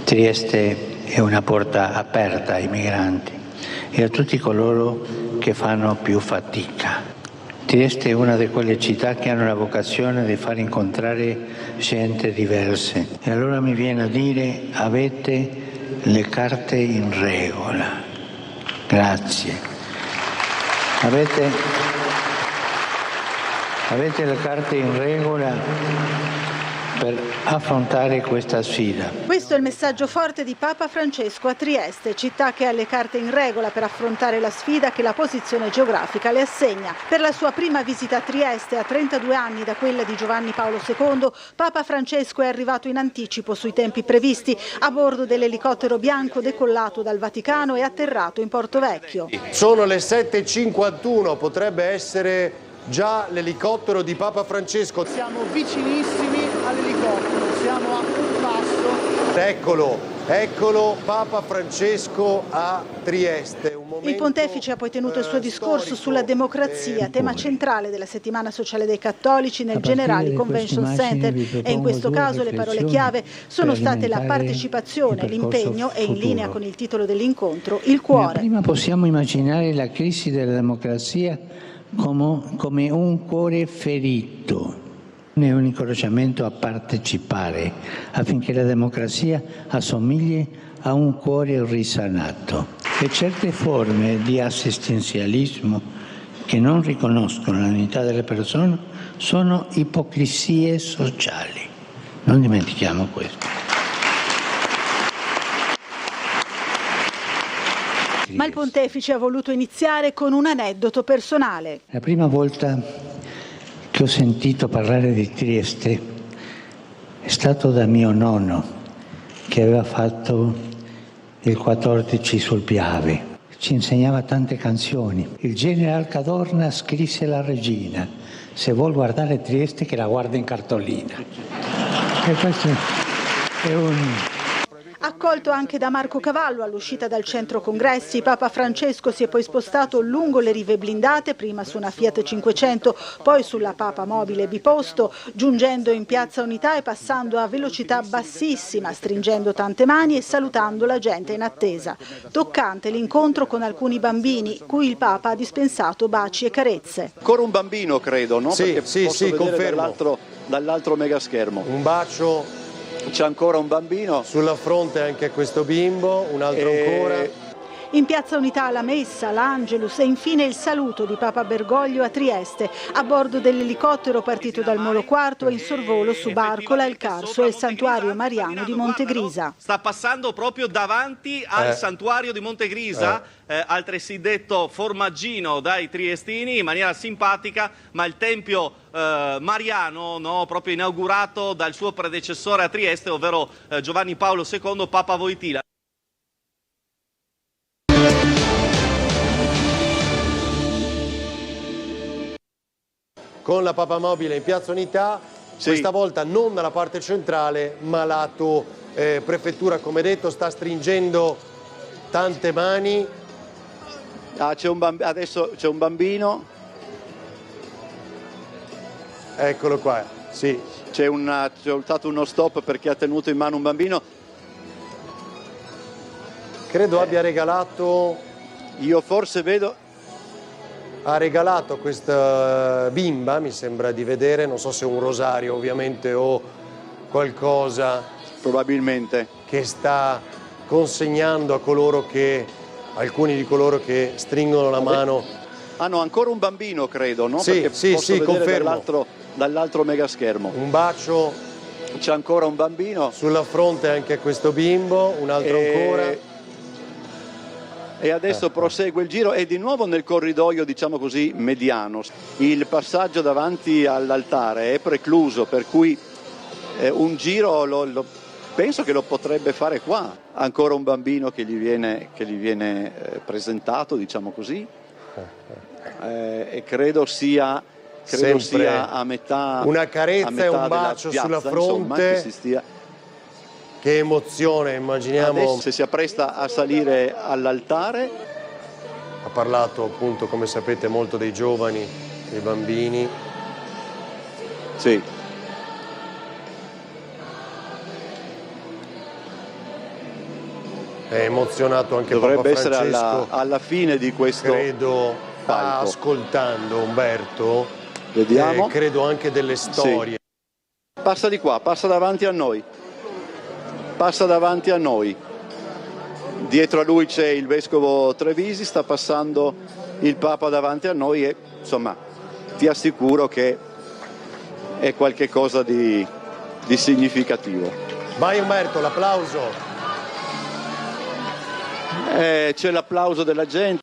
Trieste è una porta aperta ai migranti e a tutti coloro che fanno più fatica. Trieste è una di quelle città che hanno la vocazione di far incontrare gente diverse. E allora mi viene a dire: avete le carte in regola. Grazie. Avete le carte in regola per affrontare questa sfida. Questo è il messaggio forte di Papa Francesco a Trieste, città che ha le carte in regola per affrontare la sfida che la posizione geografica le assegna. Per la sua prima visita a Trieste, a 32 anni da quella di Giovanni Paolo II, Papa Francesco è arrivato in anticipo sui tempi previsti a bordo dell'elicottero bianco decollato dal Vaticano e atterrato in Porto Vecchio. Sono le 7:51, potrebbe essere già l'elicottero di Papa Francesco. Siamo vicinissimi all'elicottero, siamo a un passo. Eccolo, Papa Francesco a Trieste. Il pontefice ha poi tenuto il suo discorso sulla democrazia, tema centrale della settimana sociale dei cattolici nel Generali Convention Center, e in questo caso le parole chiave sono state la partecipazione, l'impegno e, in linea con il titolo dell'incontro, il cuore. Prima possiamo immaginare la crisi della democrazia come un cuore ferito. È un incoraggiamento a partecipare affinché la democrazia assomigli a un cuore risanato. E certe forme di assistenzialismo che non riconoscono l'unità delle persone sono ipocrisie sociali. Non dimentichiamo questo. Ma il pontefice ha voluto iniziare con un aneddoto personale. La prima volta che ho sentito parlare di Trieste è stato da mio nonno, che aveva fatto il 14 sul Piave. Ci insegnava tante canzoni. Il general Cadorna scrisse alla regina: se vuol guardare Trieste che la guarda in cartolina. E questo è un... Accolto anche da Marco Cavallo all'uscita dal centro congressi, Papa Francesco si è poi spostato lungo le rive blindate, prima su una Fiat 500, poi sulla Papa Mobile biposto, giungendo in Piazza Unità e passando a velocità bassissima, stringendo tante mani e salutando la gente in attesa. Toccante l'incontro con alcuni bambini, cui il Papa ha dispensato baci e carezze. Ancora un bambino, credo, no? Sì, Perché sì, confermo. Dall'altro megaschermo. Un bacio. C'è ancora un bambino. Sulla fronte anche questo bimbo, un altro ancora. In Piazza Unità la messa, l'Angelus e infine il saluto di Papa Bergoglio a Trieste, a bordo dell'elicottero partito dal Molo IV e in sorvolo su Barcola, il Carso e il Santuario Mariano di Montegrisa. Sta passando proprio davanti al Santuario di Montegrisa, altresì detto formaggino dai triestini in maniera simpatica, ma il Tempio Mariano, no, proprio inaugurato dal suo predecessore a Trieste, ovvero Giovanni Paolo II, Papa Wojtyla. Con la Papa Mobile in Piazza Unità, questa volta non dalla parte centrale, ma lato prefettura, come detto, sta stringendo tante mani. Adesso c'è un bambino. Eccolo qua, sì. C'è stato uno stop perché ha tenuto in mano un bambino. Credo abbia regalato... Io forse vedo... Ha regalato a questa bimba, mi sembra di vedere, non so se un rosario ovviamente o qualcosa... Probabilmente. Che sta consegnando a alcuni di coloro che stringono la mano. Hanno ancora un bambino, credo, no? Sì, perché sì, confermo. Dall'altro megaschermo. Un bacio. C'è ancora un bambino. Sulla fronte anche questo bimbo, un altro ancora. E adesso prosegue il giro e di nuovo nel corridoio, diciamo così, mediano. Il passaggio davanti all'altare è precluso, per cui un giro penso che lo potrebbe fare qua. Ancora un bambino che gli viene presentato, diciamo così, e credo sia a metà. Una carezza e un bacio piazza, sulla fronte. Insomma, che emozione, immaginiamo. Adesso se si appresta a salire all'altare. Ha parlato appunto, come sapete, molto dei giovani, dei bambini. Sì. è emozionato anche Dovrebbe Papa Francesco. essere alla fine di questo credo palco. Ascoltando Umberto, vediamo, credo anche delle storie. Sì. Passa di qua, passa davanti a noi. Passa davanti a noi. Dietro a lui c'è il vescovo Trevisi, sta passando il Papa davanti a noi e insomma ti assicuro che è qualche cosa di significativo. Vai Umberto, l'applauso. C'è l'applauso della gente.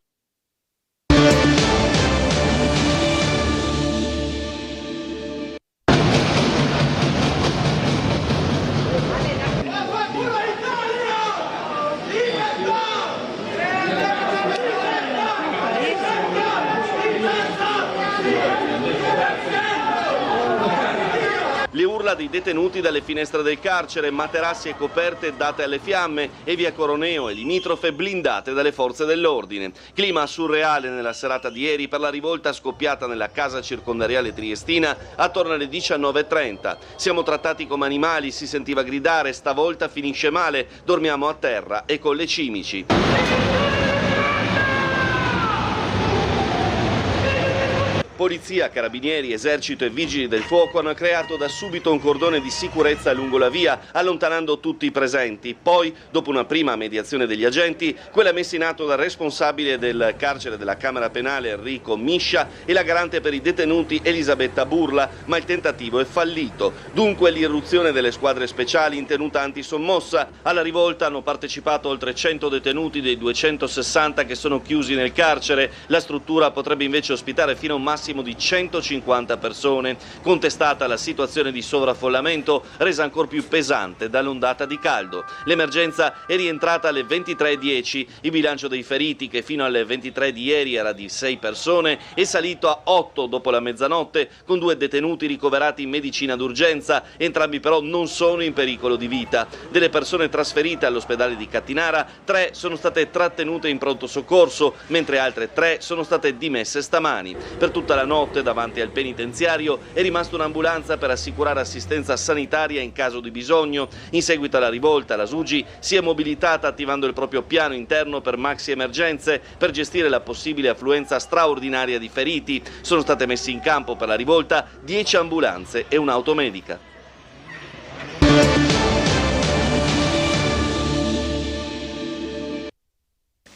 Le urla dei detenuti dalle finestre del carcere, materassi e coperte date alle fiamme e via Coroneo e limitrofe blindate dalle forze dell'ordine. Clima surreale nella serata di ieri per la rivolta scoppiata nella casa circondariale triestina attorno alle 19:30. Siamo trattati come animali, si sentiva gridare, stavolta finisce male, dormiamo a terra e con le cimici. Polizia, carabinieri, esercito e vigili del fuoco hanno creato da subito un cordone di sicurezza lungo la via, allontanando tutti i presenti. Poi, dopo una prima mediazione degli agenti, quella messa in atto dal responsabile del carcere della Camera Penale Enrico Miscia e la garante per i detenuti Elisabetta Burla, ma il tentativo è fallito. Dunque l'irruzione delle squadre speciali in tenuta antisommossa. Alla rivolta hanno partecipato oltre 100 detenuti dei 260 che sono chiusi nel carcere. La struttura potrebbe invece ospitare fino a un massimo di 150 persone. Contestata la situazione di sovraffollamento, resa ancora più pesante dall'ondata di caldo. L'emergenza è rientrata alle 23:10. Il bilancio dei feriti, che fino alle 23 di ieri era di 6 persone, è salito a 8 dopo la mezzanotte, con 2 detenuti ricoverati in medicina d'urgenza. Entrambi però non sono in pericolo di vita. Delle persone trasferite all'ospedale di Cattinara, 3 sono state trattenute in pronto soccorso, mentre altre 3 sono state dimesse stamani. Per tutta la notte davanti al penitenziario è rimasta un'ambulanza per assicurare assistenza sanitaria in caso di bisogno. In seguito alla rivolta, la SUGI si è mobilitata attivando il proprio piano interno per maxi emergenze per gestire la possibile affluenza straordinaria di feriti. Sono state messe in campo per la rivolta 10 ambulanze e un'auto medica.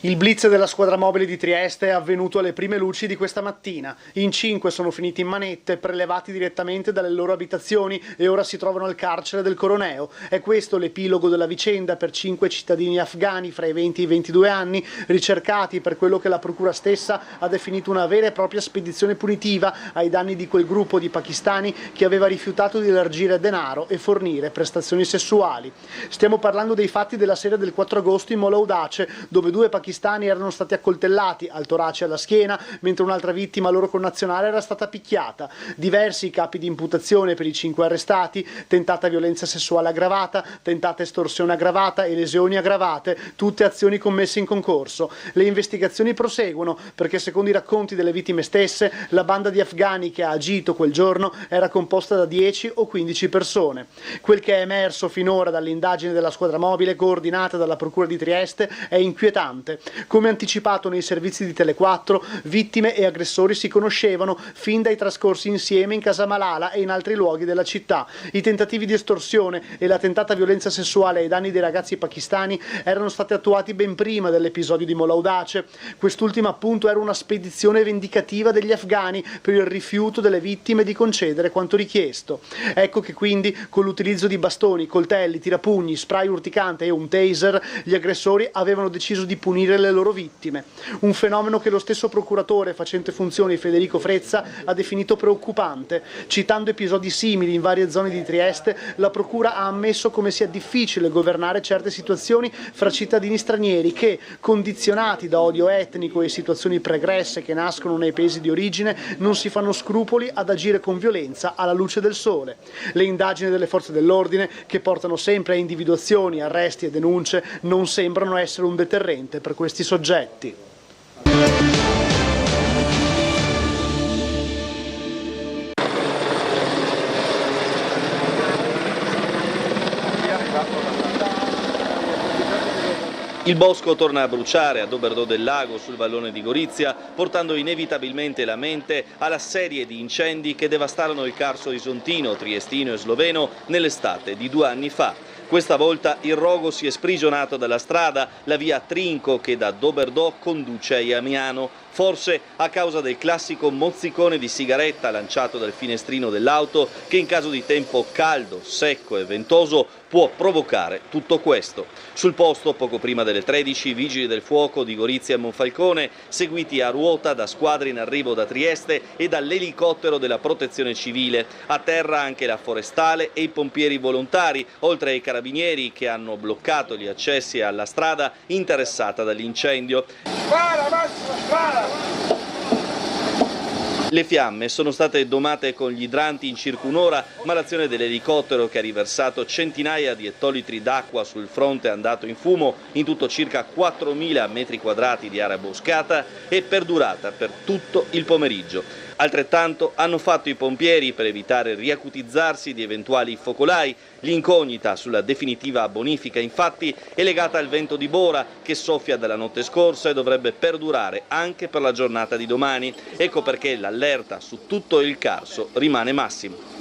Il blitz della squadra mobile di Trieste è avvenuto alle prime luci di questa mattina. In 5 sono finiti in manette, prelevati direttamente dalle loro abitazioni e ora si trovano al carcere del Coroneo. È questo l'epilogo della vicenda per 5 cittadini afghani fra i 20 e i 22 anni, ricercati per quello che la procura stessa ha definito una vera e propria spedizione punitiva ai danni di quel gruppo di pakistani che aveva rifiutato di elargire denaro e fornire prestazioni sessuali. Stiamo parlando dei fatti della sera del 4 agosto in Mola Audace, dove 2 pakistani erano stati accoltellati al torace e alla schiena, mentre un'altra vittima loro connazionale era stata picchiata. Diversi i capi di imputazione per i 5 arrestati: tentata violenza sessuale aggravata, tentata estorsione aggravata e lesioni aggravate, tutte azioni commesse in concorso. Le investigazioni proseguono perché, secondo i racconti delle vittime stesse, la banda di afghani che ha agito quel giorno era composta da 10 o 15 persone. Quel che è emerso finora dall'indagine della squadra mobile coordinata dalla Procura di Trieste è inquietante. Come anticipato nei servizi di Tele4, vittime e aggressori si conoscevano fin dai trascorsi insieme in casa Malala e in altri luoghi della città. I tentativi di estorsione e la tentata violenza sessuale ai danni dei ragazzi pakistani erano stati attuati ben prima dell'episodio di Mola Audace. Quest'ultima appunto era una spedizione vendicativa degli afghani per il rifiuto delle vittime di concedere quanto richiesto. Ecco che quindi, con l'utilizzo di bastoni, coltelli, tirapugni, spray urticante e un taser, gli aggressori avevano deciso di punire le loro vittime. Un fenomeno che lo stesso procuratore facente funzioni Federico Frezza ha definito preoccupante. Citando episodi simili in varie zone di Trieste, la procura ha ammesso come sia difficile governare certe situazioni fra cittadini stranieri che, condizionati da odio etnico e situazioni pregresse che nascono nei paesi di origine, non si fanno scrupoli ad agire con violenza alla luce del sole. Le indagini delle forze dell'ordine, che portano sempre a individuazioni, arresti e denunce, non sembrano essere un deterrente per questi soggetti. Il bosco torna a bruciare a Doberdò del Lago sul vallone di Gorizia, portando inevitabilmente la mente alla serie di incendi che devastarono il Carso isontino, triestino e sloveno nell'estate di 2 anni fa. Questa volta il rogo si è sprigionato dalla strada, la via Trinco che da Doberdò conduce a Jamiano, forse a causa del classico mozzicone di sigaretta lanciato dal finestrino dell'auto che in caso di tempo caldo, secco e ventoso può provocare tutto questo. Sul posto, poco prima delle 13, i vigili del fuoco di Gorizia e Monfalcone, seguiti a ruota da squadre in arrivo da Trieste e dall'elicottero della Protezione Civile. A terra anche la Forestale e i pompieri volontari, oltre ai carabinieri che hanno bloccato gli accessi alla strada interessata dall'incendio. Le fiamme sono state domate con gli idranti in circa un'ora, ma l'azione dell'elicottero che ha riversato centinaia di ettolitri d'acqua sul fronte andato in fumo, in tutto circa 4.000 metri quadrati di area boscata, è perdurata per tutto il pomeriggio. Altrettanto hanno fatto i pompieri per evitare il riacutizzarsi di eventuali focolai. L'incognita sulla definitiva bonifica infatti è legata al vento di Bora che soffia dalla notte scorsa e dovrebbe perdurare anche per la giornata di domani. Ecco perché l'allerta su tutto il Carso rimane massima.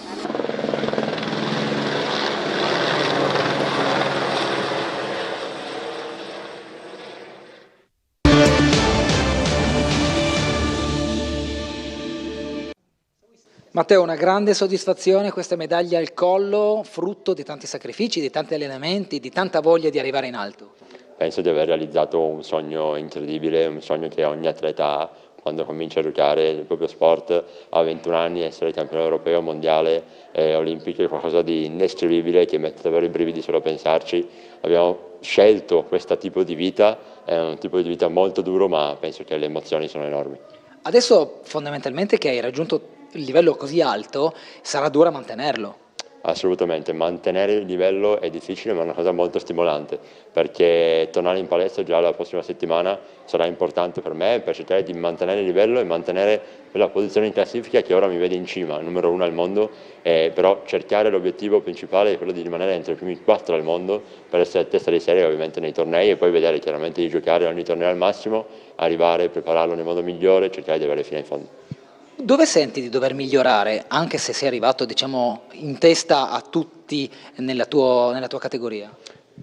Matteo, una grande soddisfazione questa medaglia al collo, frutto di tanti sacrifici, di tanti allenamenti, di tanta voglia di arrivare in alto. Penso di aver realizzato un sogno incredibile, un sogno che ogni atleta ha quando comincia a giocare il proprio sport a 21 anni, essere campione europeo, mondiale e olimpico è qualcosa di indescrivibile che mette davvero i brividi solo a pensarci. Abbiamo scelto questo tipo di vita, è un tipo di vita molto duro, ma penso che le emozioni sono enormi. Adesso fondamentalmente che hai raggiunto il livello così alto, sarà dura mantenerlo. Assolutamente, mantenere il livello è difficile ma è una cosa molto stimolante perché tornare in palestra già la prossima settimana sarà importante per me per cercare di mantenere il livello e mantenere quella posizione in classifica che ora mi vede in cima, numero 1 al mondo, però cercare l'obiettivo principale è quello di rimanere entre i primi 4 al mondo per essere a testa di serie ovviamente nei tornei e poi vedere chiaramente di giocare ogni torneo al massimo, arrivare, prepararlo nel modo migliore e cercare di arrivare fino in fondo. Dove senti di dover migliorare, anche se sei arrivato diciamo, in testa a tutti nella tua categoria?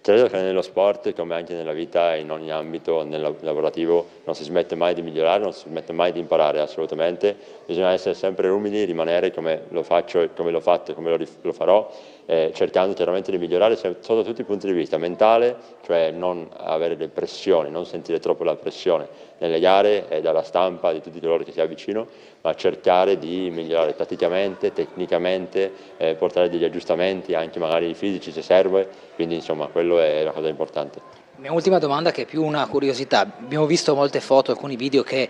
Credo che nello sport, come anche nella vita, in ogni ambito nel lavorativo, non si smette mai di migliorare, non si smette mai di imparare, assolutamente. Bisogna essere sempre umili, rimanere come lo faccio, come l'ho fatto e come lo farò, cercando chiaramente di migliorare sotto tutti i punti di vista, mentale, cioè non avere le pressioni, non sentire troppo la pressione nelle gare e dalla stampa di tutti coloro che si avvicino, ma cercare di migliorare tatticamente, tecnicamente, portare degli aggiustamenti anche magari fisici se serve, quindi insomma quello è la cosa importante. Mia ultima domanda che è più una curiosità, abbiamo visto molte foto, alcuni video che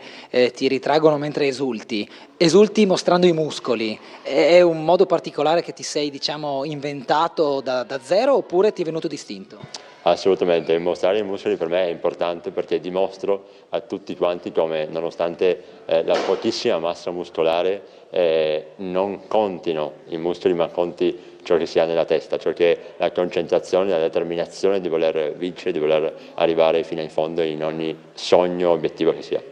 ti ritraggono mentre esulti mostrando i muscoli, è un modo particolare che ti sei diciamo inventato da zero oppure ti è venuto distinto? Assolutamente, mostrare i muscoli per me è importante perché dimostro a tutti quanti come nonostante la pochissima massa muscolare non contino i muscoli ma conti ciò che si ha nella testa, cioè che la concentrazione, la determinazione di voler vincere, di voler arrivare fino in fondo in ogni sogno, obiettivo che sia.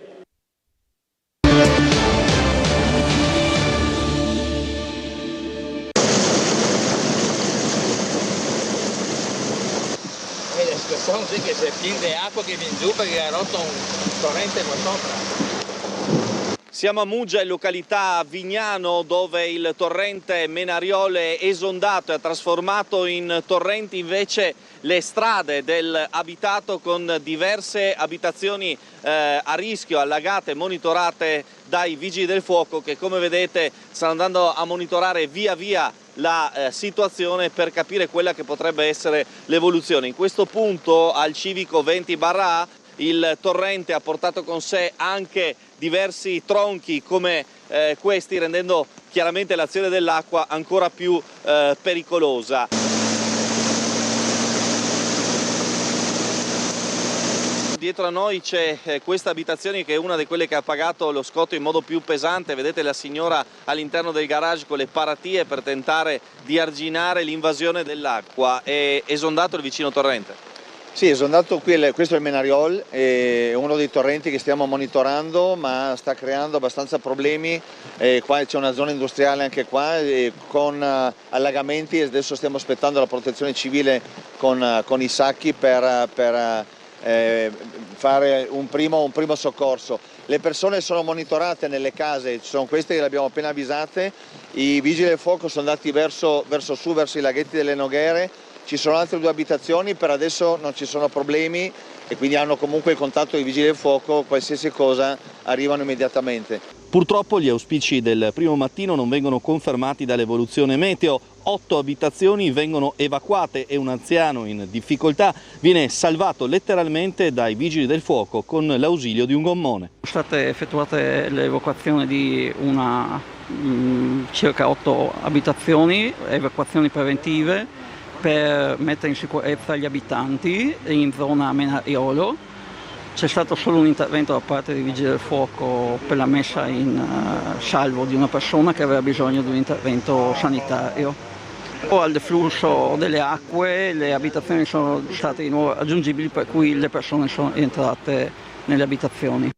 La situazione è che c'è pieno di acqua che viene giù perché ha rotto un torrente qua sopra. Siamo a Muggia, in località Vignano, dove il torrente Menariole è esondato e ha trasformato in torrenti invece le strade dell'abitato con diverse abitazioni a rischio, allagate, monitorate dai vigili del fuoco che come vedete stanno andando a monitorare via via la situazione per capire quella che potrebbe essere l'evoluzione. In questo punto al civico 20/A il torrente ha portato con sé anche diversi tronchi come questi, rendendo chiaramente l'azione dell'acqua ancora più pericolosa. Dietro a noi c'è questa abitazione che è una di quelle che ha pagato lo scotto in modo più pesante. Vedete la signora all'interno del garage con le paratie per tentare di arginare l'invasione dell'acqua. È esondato il vicino torrente? Sì, sono andato qui, questo è il Menariol, è uno dei torrenti che stiamo monitorando, ma sta creando abbastanza problemi. Qua c'è una zona industriale anche qua con allagamenti, e adesso stiamo aspettando la protezione civile con i sacchi per fare un primo soccorso. Le persone sono monitorate nelle case, sono queste che le abbiamo appena avvisate, i vigili del fuoco sono andati verso i laghetti delle Noghere. Ci sono altre 2 abitazioni, per adesso non ci sono problemi e quindi hanno comunque il contatto dei vigili del fuoco, qualsiasi cosa arrivano immediatamente. Purtroppo gli auspici del primo mattino non vengono confermati dall'evoluzione meteo. 8 abitazioni vengono evacuate e un anziano in difficoltà viene salvato letteralmente dai vigili del fuoco con l'ausilio di un gommone. Sono state effettuate le evacuazioni di circa 8 abitazioni, evacuazioni preventive per mettere in sicurezza gli abitanti in zona Menariolo. C'è stato solo un intervento da parte dei vigili del fuoco per la messa in salvo di una persona che aveva bisogno di un intervento sanitario. Al deflusso delle acque le abitazioni sono state di nuovo raggiungibili, per cui le persone sono entrate nelle abitazioni.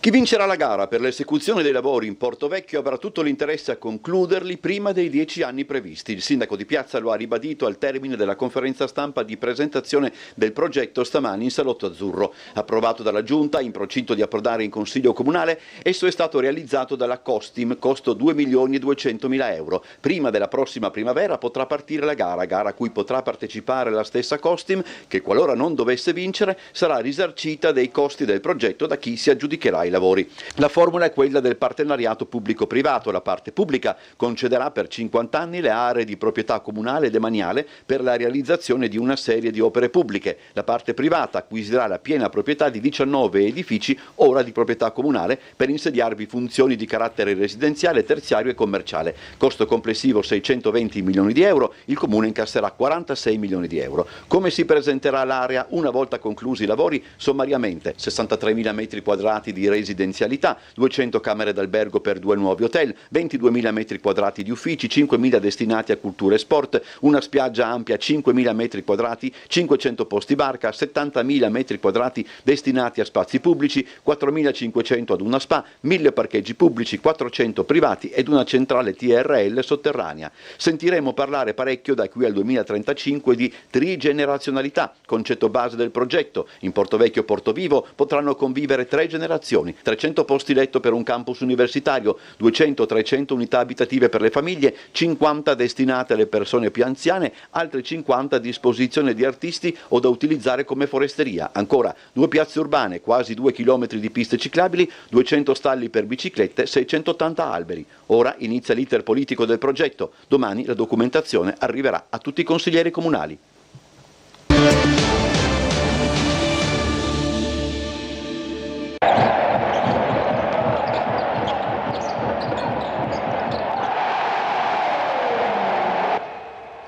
Chi vincerà la gara per l'esecuzione dei lavori in Portovecchio avrà tutto l'interesse a concluderli prima dei 10 anni previsti. Il sindaco di Piazza lo ha ribadito al termine della conferenza stampa di presentazione del progetto stamani in Salotto Azzurro. Approvato dalla Giunta, in procinto di approdare in Consiglio Comunale, esso è stato realizzato dalla Costim, costo 2.200.000 euro. Prima della prossima primavera potrà partire la gara a cui potrà partecipare la stessa Costim, che qualora non dovesse vincere sarà risarcita dei costi del progetto da chi si aggiudicherà i lavori. La formula è quella del partenariato pubblico-privato. La parte pubblica concederà per 50 anni le aree di proprietà comunale e demaniale per la realizzazione di una serie di opere pubbliche. La parte privata acquisirà la piena proprietà di 19 edifici ora di proprietà comunale per insediarvi funzioni di carattere residenziale, terziario e commerciale. Costo complessivo 620 milioni di euro, il Comune incasserà 46 milioni di euro. Come si presenterà l'area una volta conclusi i lavori? Sommariamente 63.000 metri quadrati di residenzialità, 200 camere d'albergo per 2 nuovi hotel, 22.000 metri quadrati di uffici, 5.000 destinati a cultura e sport, una spiaggia ampia 5.000 metri quadrati, 500 posti barca, 70.000 metri quadrati destinati a spazi pubblici, 4.500 ad una spa, 1.000 parcheggi pubblici, 400 privati ed una centrale TRL sotterranea. Sentiremo parlare parecchio da qui al 2035 di trigenerazionalità, concetto base del progetto. In Portovecchio Portovivo potranno convivere 3 generazioni, 300 posti letto per un campus universitario, 200-300 unità abitative per le famiglie, 50 destinate alle persone più anziane, altre 50 a disposizione di artisti o da utilizzare come foresteria. Ancora 2 piazze urbane, quasi 2 chilometri di piste ciclabili, 200 stalli per biciclette, 680 alberi. Ora inizia l'iter politico del progetto, domani la documentazione arriverà a tutti i consiglieri comunali.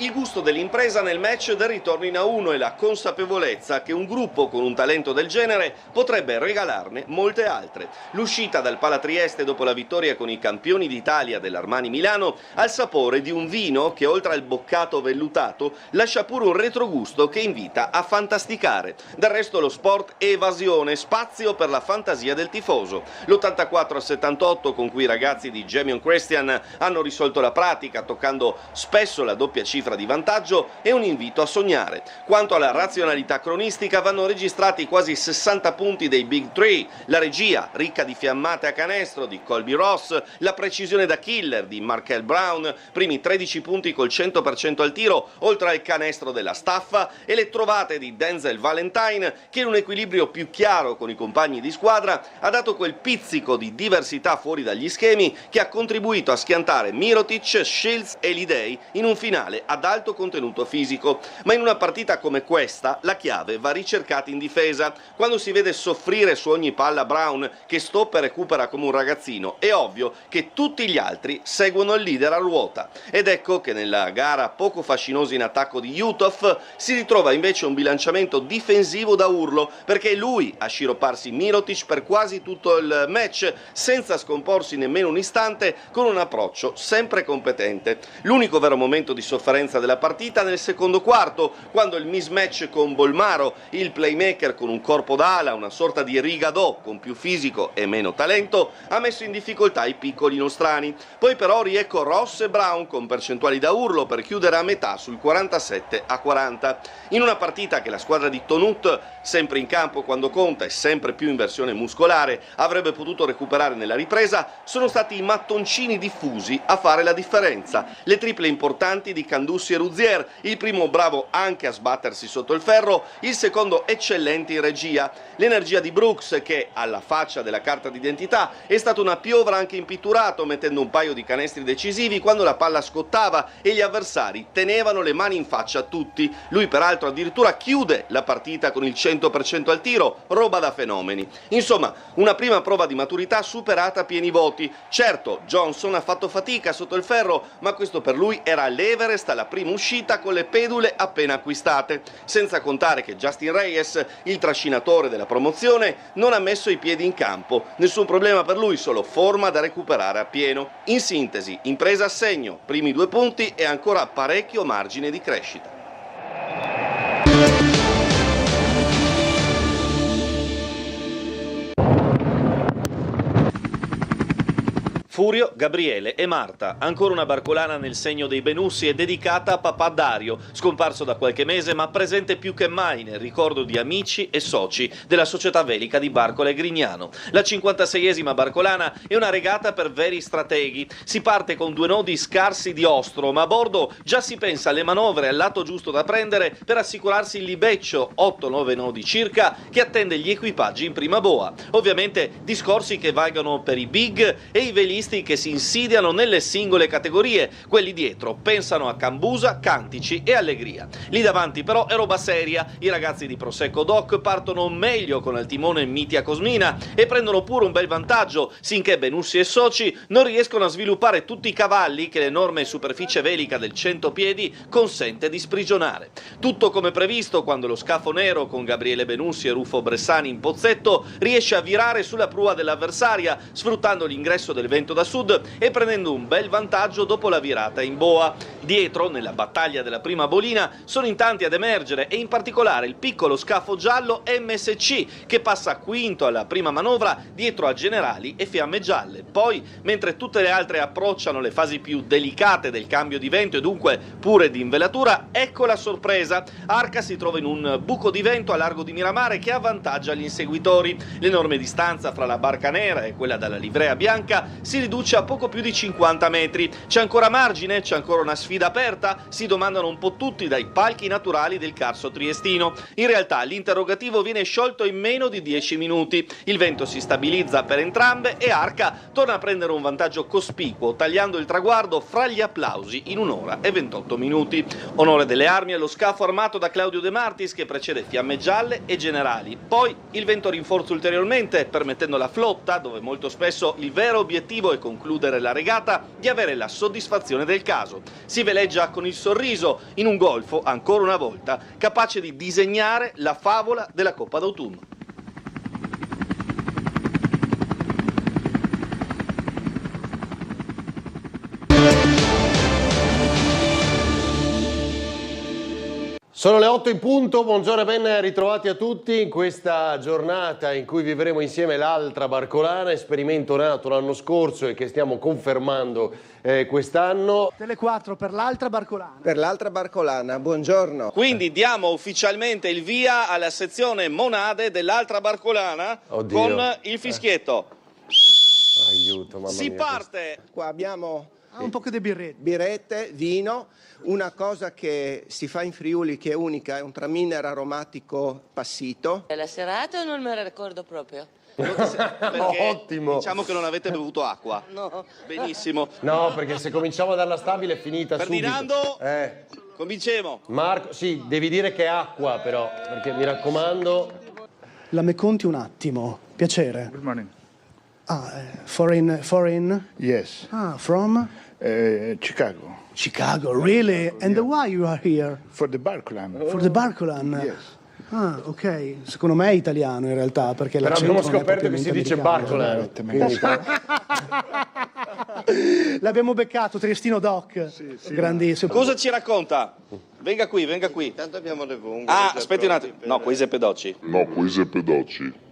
Il gusto dell'impresa nel match del ritorno in A1 e la consapevolezza che un gruppo con un talento del genere potrebbe regalarne molte altre. L'uscita dal Pala Trieste dopo la vittoria con i campioni d'Italia dell'Armani Milano ha il sapore di un vino che oltre al boccato vellutato lascia pure un retrogusto che invita a fantasticare. Del resto lo sport è evasione, spazio per la fantasia del tifoso. L'84-78 con cui i ragazzi di Jamion Christian hanno risolto la pratica toccando spesso la doppia cifra di vantaggio è un invito a sognare. Quanto alla razionalità cronistica vanno registrati quasi 60 punti dei Big Three, la regia ricca di fiammate a canestro di Colby Ross, la precisione da killer di Markel Brown, primi 13 punti col 100% al tiro oltre al canestro della staffa e le trovate di Denzel Valentine che in un equilibrio più chiaro con i compagni di squadra ha dato quel pizzico di diversità fuori dagli schemi che ha contribuito a schiantare Mirotic, Shields e Lidei in un finale a ad alto contenuto fisico. Ma in una partita come questa la chiave va ricercata in difesa. Quando si vede soffrire su ogni palla Brown, che stoppa e recupera come un ragazzino, è ovvio che tutti gli altri seguono il leader a ruota. Ed ecco che nella gara poco fascinosa in attacco di Jutov si ritrova invece un bilanciamento difensivo da urlo, perché è lui a sciropparsi Mirotic per quasi tutto il match senza scomporsi nemmeno un istante, con un approccio sempre competente. L'unico vero momento di sofferenza della partita nel secondo quarto, quando il mismatch con Bolmaro, il playmaker con un corpo d'ala, una sorta di Rigadò con più fisico e meno talento, ha messo in difficoltà i piccoli nostrani. Poi però riecco Ross e Brown con percentuali da urlo per chiudere a metà sul 47-40. In una partita che la squadra di Tonut, sempre in campo quando conta e sempre più in versione muscolare, avrebbe potuto recuperare nella ripresa, sono stati i mattoncini diffusi a fare la differenza. Le triple importanti di Candussi e Ruzier, il primo bravo anche a sbattersi sotto il ferro, il secondo eccellente in regia. L'energia di Brooks, che alla faccia della carta d'identità è stato una piovra anche in pitturato, mettendo un paio di canestri decisivi quando la palla scottava e gli avversari tenevano le mani in faccia a tutti. Lui peraltro addirittura chiude la partita con il 100% al tiro, roba da fenomeni. Insomma, una prima prova di maturità superata a pieni voti. Certo, Johnson ha fatto fatica sotto il ferro, ma questo per lui era l'Everest alla prima uscita con le pedule appena acquistate. Senza contare che Justin Reyes, il trascinatore della promozione, non ha messo i piedi in campo. Nessun problema per lui, solo forma da recuperare a pieno. In sintesi, impresa a segno, primi 2 punti e ancora parecchio margine di crescita. Furio, Gabriele e Marta, ancora una barcolana nel segno dei Benussi e dedicata a papà Dario, scomparso da qualche mese ma presente più che mai nel ricordo di amici e soci della società velica di Barcola e Grignano. La 56esima barcolana è una regata per veri strateghi. Si parte con 2 nodi scarsi di ostro, ma a bordo già si pensa alle manovre al lato giusto da prendere per assicurarsi il libeccio, 8-9 nodi circa, che attende gli equipaggi in prima boa. Ovviamente discorsi che valgono per i big e i velisti che si insidiano nelle singole categorie. Quelli dietro pensano a Cambusa, Cantici e Allegria. Lì davanti però è roba seria. I ragazzi di Prosecco Doc partono meglio con al timone Mitia Cosmina e prendono pure un bel vantaggio, sinché Benussi e soci non riescono a sviluppare tutti i cavalli che l'enorme superficie velica del 100 piedi consente di sprigionare. Tutto come previsto quando lo scafo nero con Gabriele Benussi e Rufo Bressani in pozzetto riesce a virare sulla prua dell'avversaria, sfruttando l'ingresso del vento da sud e prendendo un bel vantaggio dopo la virata in boa. Dietro, nella battaglia della prima bolina, sono in tanti ad emergere e in particolare il piccolo scafo giallo MSC che passa quinto alla prima manovra dietro a Generali e Fiamme Gialle. Poi, mentre tutte le altre approcciano le fasi più delicate del cambio di vento e dunque pure di invelatura, ecco la sorpresa. Arca si trova in un buco di vento a largo di Miramare che avvantaggia gli inseguitori. L'enorme distanza fra la barca nera e quella dalla livrea bianca si riduce a poco più di 50 metri. C'è ancora margine? C'è ancora una sfida aperta? Si domandano un po' tutti dai palchi naturali del Carso triestino. In realtà l'interrogativo viene sciolto in meno di 10 minuti. Il vento si stabilizza per entrambe e Arca torna a prendere un vantaggio cospicuo, tagliando il traguardo fra gli applausi in 1 ora e 28 minuti. Onore delle armi allo scafo armato da Claudio De Martis che precede Fiamme Gialle e Generali. Poi il vento rinforza ulteriormente, permettendo alla flotta, dove molto spesso il vero obiettivo è concludere la regata, di avere la soddisfazione del caso. Si veleggia con il sorriso in un golfo, ancora una volta, capace di disegnare la favola della Coppa d'autunno. Sono le 8 in punto, buongiorno e ben ritrovati a tutti in questa giornata in cui vivremo insieme l'altra barcolana, esperimento nato l'anno scorso e che stiamo confermando quest'anno. Tele 4 per l'altra barcolana. Per l'altra barcolana, buongiorno. Quindi diamo ufficialmente il via alla sezione monade dell'altra barcolana. Oddio. Con il fischietto. Aiuto, mamma Si mia, parte. Qua abbiamo un po' di birrette, vino, una cosa che si fa in Friuli che è unica, è un traminer aromatico passito. La serata non me la ricordo proprio. Ottimo. Diciamo che non avete bevuto acqua. No. Benissimo. No, perché se cominciamo a darla stabile è finita Ferdinando, subito. Cominciamo. Marco, sì, devi dire che è acqua però, perché mi raccomando. La Meconti un attimo. Piacere. Good morning. Foreign? Yes. From? Chicago. Chicago, really? And why you are here? For the Barcolan. For the Barcolan? Yes. Ok. Secondo me è italiano in realtà, perché Però l'accento abbiamo non è scoperto che si dice propriamente Barcolan. L'abbiamo beccato, Triestino Doc. Sì. Grandissimo. Cosa ci racconta? Venga qui. Intanto abbiamo le vongole. Aspetti un attimo. No, quei pedocci. pedocci.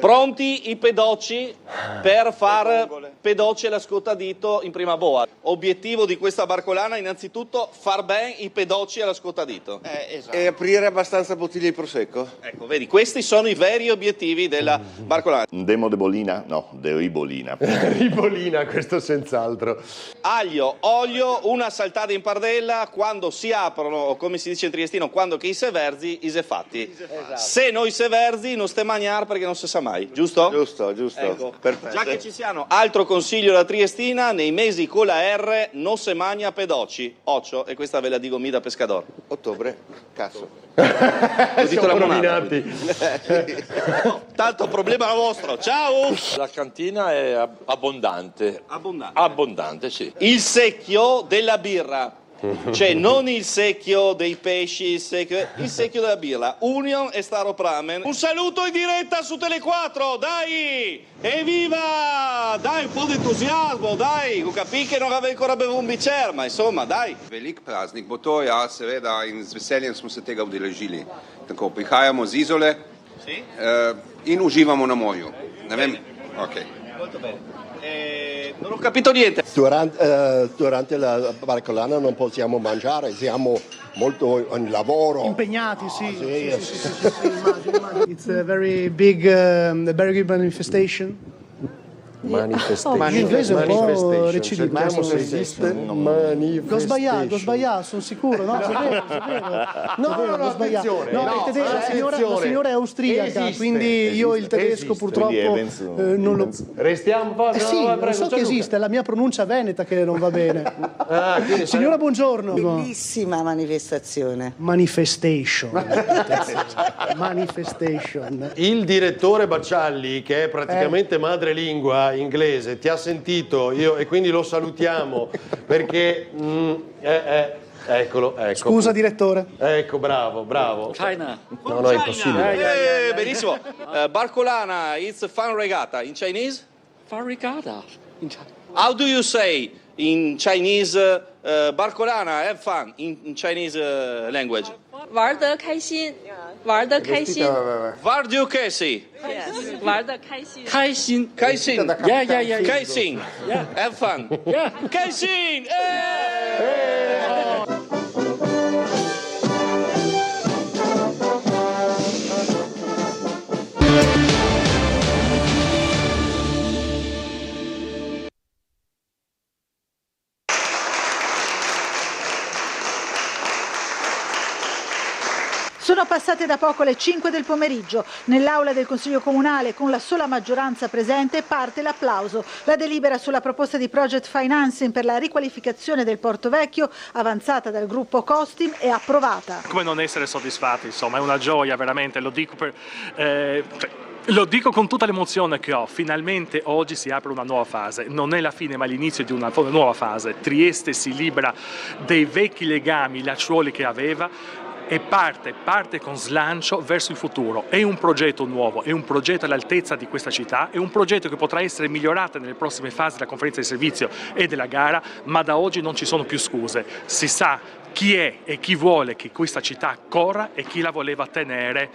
Pronti i pedocci per far pedocci alla scottadito in prima boa. Obiettivo di questa barcolana innanzitutto far ben i pedocci alla scottadito. Esatto. E aprire abbastanza bottiglie di prosecco. Ecco, vedi, questi sono i veri obiettivi della barcolana. Demo de bolina? No, de ribolina. Ribolina, questo senz'altro. Aglio, olio, una saltata in pardella, quando si aprono, o come si dice in triestino, quando che i severzi, i se fatti. Esatto. Se noi severzi non ste magnar perché non si sa mai, giusto? Giusto. Ecco. Perfetto. Già che ci siano, altro consiglio da Triestina, nei mesi con la R non se magna pedocci, occhio, e questa ve la dico mi da pescador. Ottobre, cazzo. Ho detto la rovinati. Tanto problema vostro, ciao! La cantina è abbondante. Abbondante, sì. Il secchio della birra. Cioè non il secchio dei pesci, il secchio della birra. Union e Staropramen. Un saluto in diretta su Tele4, dai! Evviva! Dai, un po' di entusiasmo, dai! Capì che non avevo ancora bevuto un bicer, ma insomma, daj. Velik praznik bo to, ja, seveda, in z veseljem smo se tega udeležili. Tako, prihajamo z Izole in uživamo na morju. Ne vem, ok. Molto bene. Non ho capito niente. Durante la barcolana non possiamo mangiare, siamo molto in lavoro. Impegnati, sì. Sì. Immagino. It's a very big manifestation. Manifestation. In inglese è un po' recidivo. Cerchiamo se esiste manifestation. L'ho sbagliato, sono sicuro. No, sapevo. No, attenzione. La signora è austriaca, esiste, quindi io il tedesco purtroppo non lo... Restiamo sì, lo so che esiste, è la mia pronuncia veneta che non va bene. Signora, buongiorno. Bellissima manifestazione. Manifestation. Il direttore Baccialli, che è praticamente madrelingua inglese, ti ha sentito e quindi lo salutiamo perché eccolo. Scusa direttore. Ecco, bravo. China. No, è impossibile. Benissimo. Barcolana, it's fun regatta. In Chinese? Fun regatta. How do you say in Chinese Barcolana, have fun in Chinese language? 玩得开心，玩得开心。玩得开心。Yes. 玩得开心。开心。Yeah. 开心。Have fun. Yeah. 开心。Sono passate da poco le 5 del pomeriggio. Nell'aula del Consiglio Comunale, con la sola maggioranza presente, parte l'applauso. La delibera sulla proposta di project financing per la riqualificazione del Porto Vecchio, avanzata dal gruppo Costim, è approvata. Come non essere soddisfatti, insomma, è una gioia veramente, lo dico con tutta l'emozione che ho, finalmente oggi si apre una nuova fase, non è la fine ma l'inizio di una nuova fase. Trieste si libera dei vecchi legami lacciuoli che aveva e parte con slancio verso il futuro. È un progetto nuovo, è un progetto all'altezza di questa città, è un progetto che potrà essere migliorato nelle prossime fasi della conferenza di servizio e della gara, ma da oggi non ci sono più scuse. Si sa chi è e chi vuole che questa città corra e chi la voleva tenere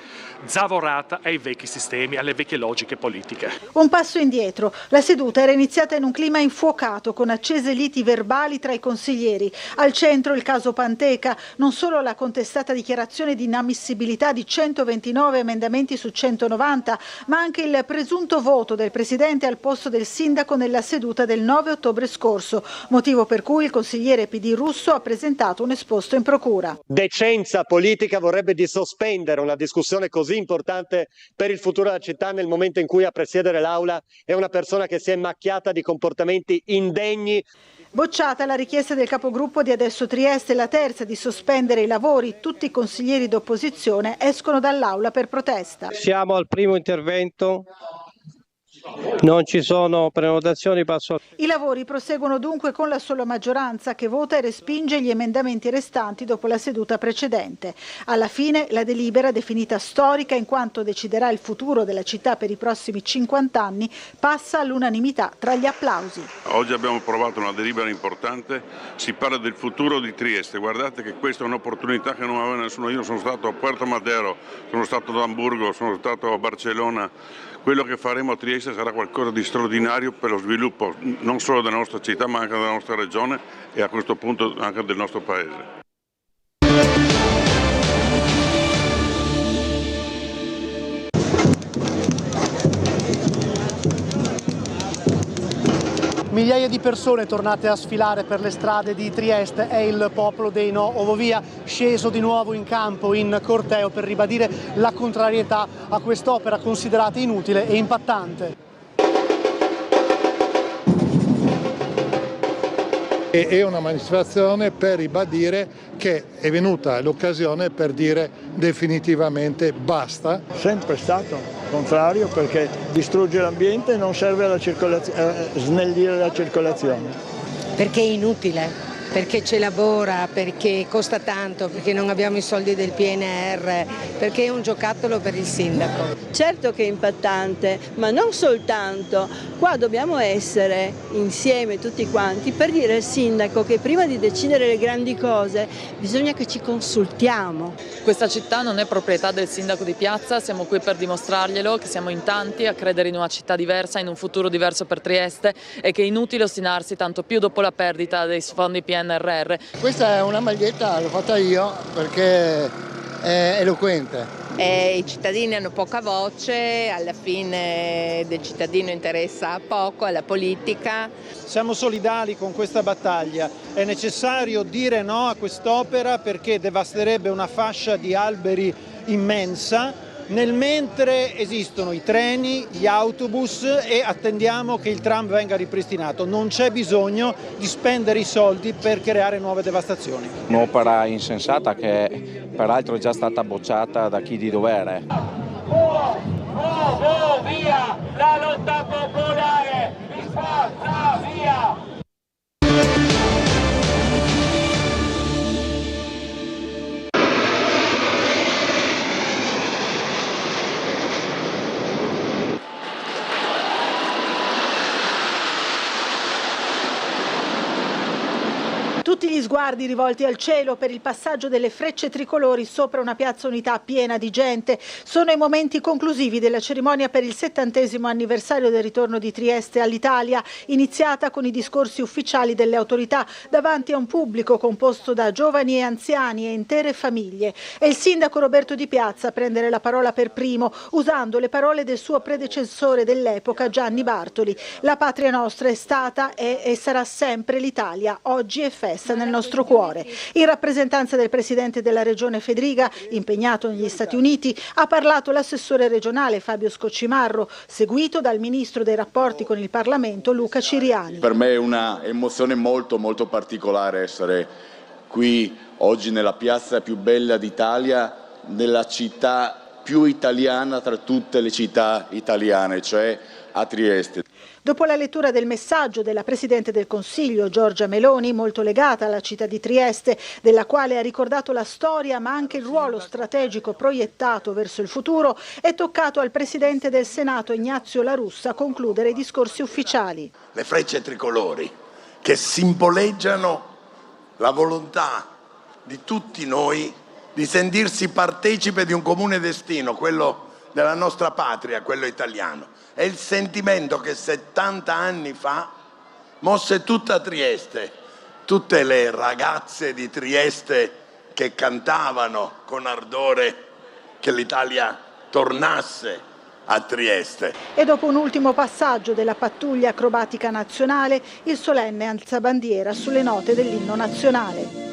zavorata ai vecchi sistemi, alle vecchie logiche politiche. Un passo indietro. La seduta era iniziata in un clima infuocato, con accese liti verbali tra i consiglieri. Al centro il caso Panteca, non solo la contestata dichiarazione di inammissibilità di 129 emendamenti su 190, ma anche il presunto voto del presidente al posto del sindaco nella seduta del 9 ottobre scorso, motivo per cui il consigliere PD Russo ha presentato un esposto in procura. Decenza politica vorrebbe di sospendere una discussione così importante per il futuro della città nel momento in cui a presiedere l'aula è una persona che si è macchiata di comportamenti indegni. Bocciata la richiesta del capogruppo di Adesso Trieste, la terza di sospendere i lavori. Tutti i consiglieri d'opposizione escono dall'aula per protesta. Siamo al primo intervento. Non ci sono prenotazioni, passo. I lavori proseguono dunque con la sola maggioranza che vota e respinge gli emendamenti restanti dopo la seduta precedente. Alla fine la delibera, definita storica in quanto deciderà il futuro della città per i prossimi 50 anni, passa all'unanimità tra gli applausi. Oggi abbiamo approvato una delibera importante, si parla del futuro di Trieste. Guardate che questa è un'opportunità che non aveva nessuno. Io sono stato a Puerto Madero, sono stato ad Amburgo, sono stato a Barcellona. Quello che faremo a Trieste sarà qualcosa di straordinario per lo sviluppo non solo della nostra città ma anche della nostra regione e a questo punto anche del nostro paese. Migliaia di persone tornate a sfilare per le strade di Trieste. È il popolo dei No Ovovia sceso di nuovo in campo in corteo per ribadire la contrarietà a quest'opera considerata inutile e impattante. È una manifestazione per ribadire che è venuta l'occasione per dire definitivamente basta. Sempre stato contrario perché distrugge l'ambiente e non serve a snellire la circolazione. Perché è inutile, perché ci lavora, perché costa tanto, perché non abbiamo i soldi del PNR, perché è un giocattolo per il sindaco. Certo che è impattante, ma non soltanto. Qua dobbiamo essere insieme tutti quanti per dire al sindaco che prima di decidere le grandi cose bisogna che ci consultiamo. Questa città non è proprietà del sindaco di Piazza, siamo qui per dimostrarglielo, che siamo in tanti a credere in una città diversa, in un futuro diverso per Trieste e che è inutile ostinarsi tanto più dopo la perdita dei fondi PNRR. Questa è una maglietta, l'ho fatta io perché è eloquente. I cittadini hanno poca voce, alla fine del cittadino interessa poco alla politica. Siamo solidali con questa battaglia, è necessario dire no a quest'opera perché devasterebbe una fascia di alberi immensa, nel mentre esistono i treni, gli autobus e attendiamo che il tram venga ripristinato. Non c'è bisogno di spendere i soldi per creare nuove devastazioni. Un'opera insensata che peraltro è già stata bocciata da chi di dovere. Via! La lotta popolare! Spazza via! Tutti gli sguardi rivolti al cielo per il passaggio delle frecce tricolori sopra una piazza Unità piena di gente. Sono i momenti conclusivi della cerimonia per il 70° anniversario del ritorno di Trieste all'Italia, iniziata con i discorsi ufficiali delle autorità davanti a un pubblico composto da giovani e anziani e intere famiglie. È il sindaco Roberto Di Piazza a prendere la parola per primo, usando le parole del suo predecessore dell'epoca, Gianni Bartoli. La patria nostra è stata, è e sarà sempre l'Italia. Oggi è festa nel nostro cuore. In rappresentanza del presidente della regione Fedriga, impegnato negli Stati Uniti, ha parlato l'assessore regionale Fabio Scoccimarro, seguito dal ministro dei rapporti con il Parlamento Luca Ciriani. Per me è una emozione molto particolare essere qui oggi nella piazza più bella d'Italia, nella città più italiana tra tutte le città italiane, cioè a Trieste. Dopo la lettura del messaggio della Presidente del Consiglio Giorgia Meloni, molto legata alla città di Trieste, della quale ha ricordato la storia ma anche il ruolo strategico proiettato verso il futuro, è toccato al Presidente del Senato Ignazio La Russa concludere i discorsi ufficiali. Le frecce tricolori che simboleggiano la volontà di tutti noi di sentirsi partecipe di un comune destino, quello della nostra patria, quello italiano. È il sentimento che 70 anni fa mosse tutta Trieste, tutte le ragazze di Trieste che cantavano con ardore che l'Italia tornasse a Trieste. E dopo un ultimo passaggio della pattuglia acrobatica nazionale, il solenne alzabandiera sulle note dell'inno nazionale.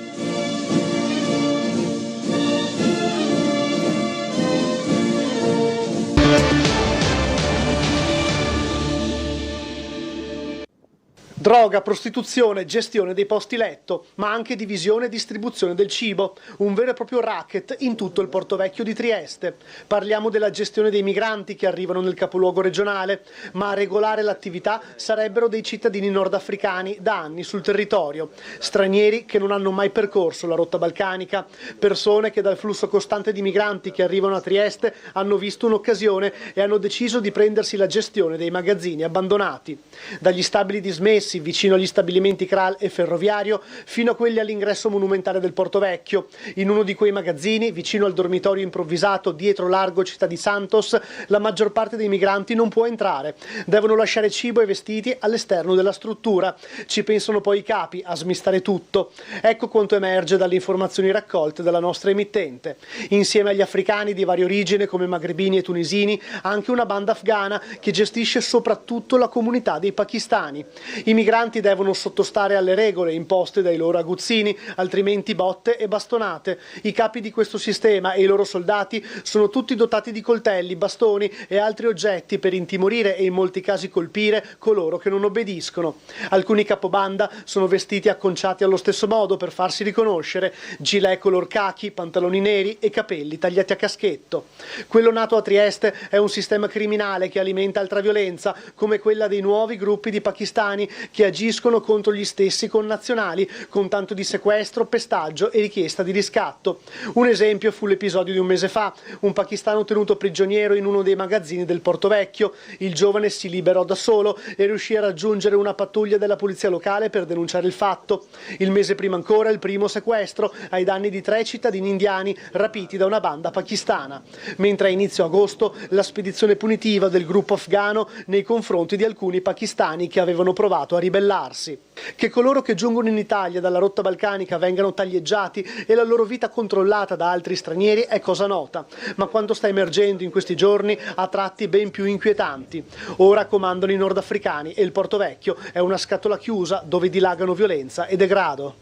Droga, prostituzione, gestione dei posti letto, ma anche divisione e distribuzione del cibo. Un vero e proprio racket in tutto il Porto Vecchio di Trieste. Parliamo della gestione dei migranti che arrivano nel capoluogo regionale, ma a regolare l'attività sarebbero dei cittadini nordafricani da anni sul territorio. Stranieri che non hanno mai percorso la rotta balcanica. Persone che dal flusso costante di migranti che arrivano a Trieste hanno visto un'occasione e hanno deciso di prendersi la gestione dei magazzini abbandonati. Dagli stabili dismessi vicino agli stabilimenti Kral e Ferroviario fino a quelli all'ingresso monumentale del Porto Vecchio. In uno di quei magazzini, vicino al dormitorio improvvisato dietro largo Città di Santos, la maggior parte dei migranti non può entrare. Devono lasciare cibo e vestiti all'esterno della struttura. Ci pensano poi i capi a smistare tutto. Ecco quanto emerge dalle informazioni raccolte dalla nostra emittente. Insieme agli africani di varia origine come magrebini e tunisini, anche una banda afghana che gestisce soprattutto la comunità dei pakistani. I migranti devono sottostare alle regole imposte dai loro aguzzini, altrimenti botte e bastonate. I capi di questo sistema e i loro soldati sono tutti dotati di coltelli, bastoni e altri oggetti per intimorire e in molti casi colpire coloro che non obbediscono. Alcuni capobanda sono vestiti acconciati allo stesso modo per farsi riconoscere, gilet color cachi, pantaloni neri e capelli tagliati a caschetto. Quello nato a Trieste è un sistema criminale che alimenta altra violenza, come quella dei nuovi gruppi di pakistani che agiscono contro gli stessi connazionali con tanto di sequestro, pestaggio e richiesta di riscatto. Un esempio fu l'episodio di un mese fa, un pakistano tenuto prigioniero in uno dei magazzini del Porto Vecchio. Il giovane si liberò da solo e riuscì a raggiungere una pattuglia della polizia locale per denunciare il fatto. Il mese prima ancora il primo sequestro ai danni di 3 cittadini indiani rapiti da una banda pakistana, mentre a inizio agosto la spedizione punitiva del gruppo afghano nei confronti di alcuni pakistani che avevano provato a ribellarsi. Che coloro che giungono in Italia dalla rotta balcanica vengano taglieggiati e la loro vita controllata da altri stranieri è cosa nota, ma quanto sta emergendo in questi giorni a tratti ben più inquietanti. Ora comandano i nordafricani e il Porto Vecchio è una scatola chiusa dove dilagano violenza e degrado.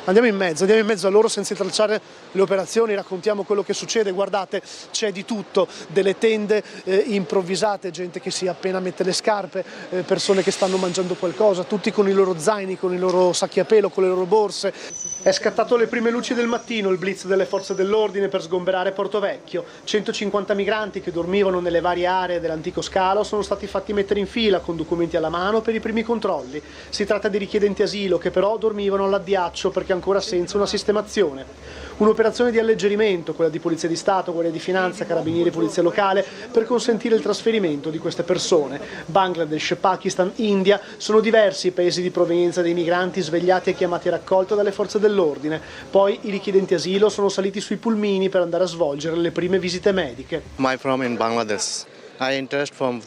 Andiamo in mezzo a loro senza tracciare le operazioni, raccontiamo quello che succede. Guardate, c'è di tutto, delle tende improvvisate, gente che si appena mette le scarpe, persone che stanno mangiando qualcosa, tutti con i loro zaini, con i loro sacchi a pelo, con le loro borse. È scattato alle prime luci del mattino il blitz delle forze dell'ordine per sgomberare Porto Vecchio. 150 migranti che dormivano nelle varie aree dell'antico scalo sono stati fatti mettere in fila con documenti alla mano per i primi controlli. Si tratta di richiedenti asilo che però dormivano all'addiaccio perché ancora senza una sistemazione. Un'operazione di alleggerimento, quella di Polizia di Stato, Guardia di Finanza, Carabinieri e Polizia Locale, per consentire il trasferimento di queste persone. Bangladesh, Pakistan, India sono diversi i paesi di provenienza dei migranti svegliati e chiamati a raccolta dalle forze dell'ordine. Poi i richiedenti asilo sono saliti sui pulmini per andare a svolgere le prime visite mediche. I'm from in Bangladesh. I interest from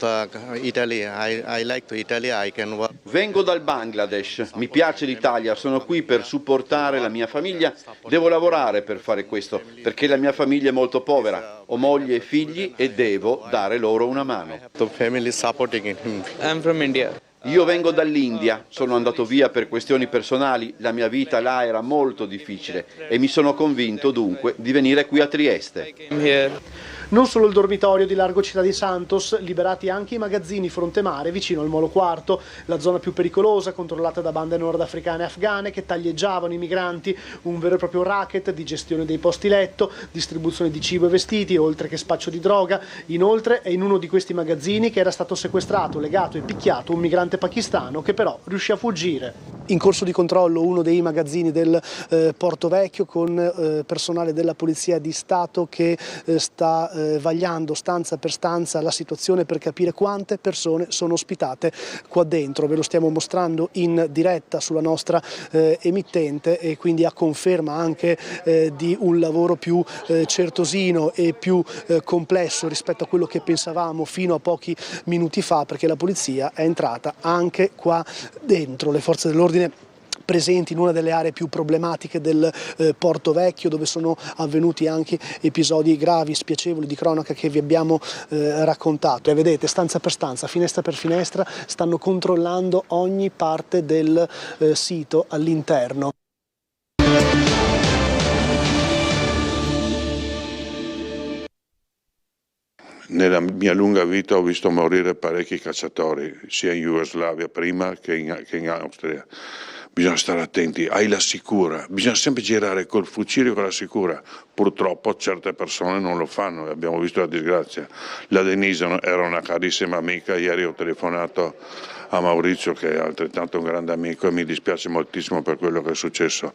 Italy. I like Italy. I can work. Vengo dal Bangladesh, mi piace l'Italia, sono qui per supportare la mia famiglia, devo lavorare per fare questo, perché la mia famiglia è molto povera, ho moglie e figli e devo dare loro una mano. The family supporting him. I'm from India. Io vengo dall'India, sono andato via per questioni personali, la mia vita là era molto difficile e mi sono convinto dunque di venire qui a Trieste. Non solo il dormitorio di largo Città di Santos, liberati anche i magazzini fronte mare vicino al Molo Quarto, la zona più pericolosa controllata da bande nordafricane e afghane che taglieggiavano i migranti, un vero e proprio racket di gestione dei posti letto, distribuzione di cibo e vestiti, oltre che spaccio di droga. Inoltre è in uno di questi magazzini che era stato sequestrato, legato e picchiato un migrante pakistano che però riuscì a fuggire. In corso di controllo uno dei magazzini del Porto Vecchio con personale della Polizia di Stato che sta vagliando stanza per stanza la situazione per capire quante persone sono ospitate qua dentro. Ve lo stiamo mostrando in diretta sulla nostra emittente e quindi a conferma anche di un lavoro più certosino e più complesso rispetto a quello che pensavamo fino a pochi minuti fa, perché la polizia è entrata anche qua dentro. Le forze dell'ordine presenti in una delle aree più problematiche del Porto Vecchio, dove sono avvenuti anche episodi gravi, spiacevoli di cronaca che vi abbiamo raccontato. E vedete, stanza per stanza, finestra per finestra, stanno controllando ogni parte del sito all'interno. Nella mia lunga vita ho visto morire parecchi cacciatori, sia in Jugoslavia prima che in Austria. Bisogna stare attenti, hai la sicura, bisogna sempre girare col fucile con la sicura. Purtroppo certe persone non lo fanno, abbiamo visto la disgrazia. La Denise era una carissima amica, ieri ho telefonato a Maurizio che è altrettanto un grande amico e mi dispiace moltissimo per quello che è successo.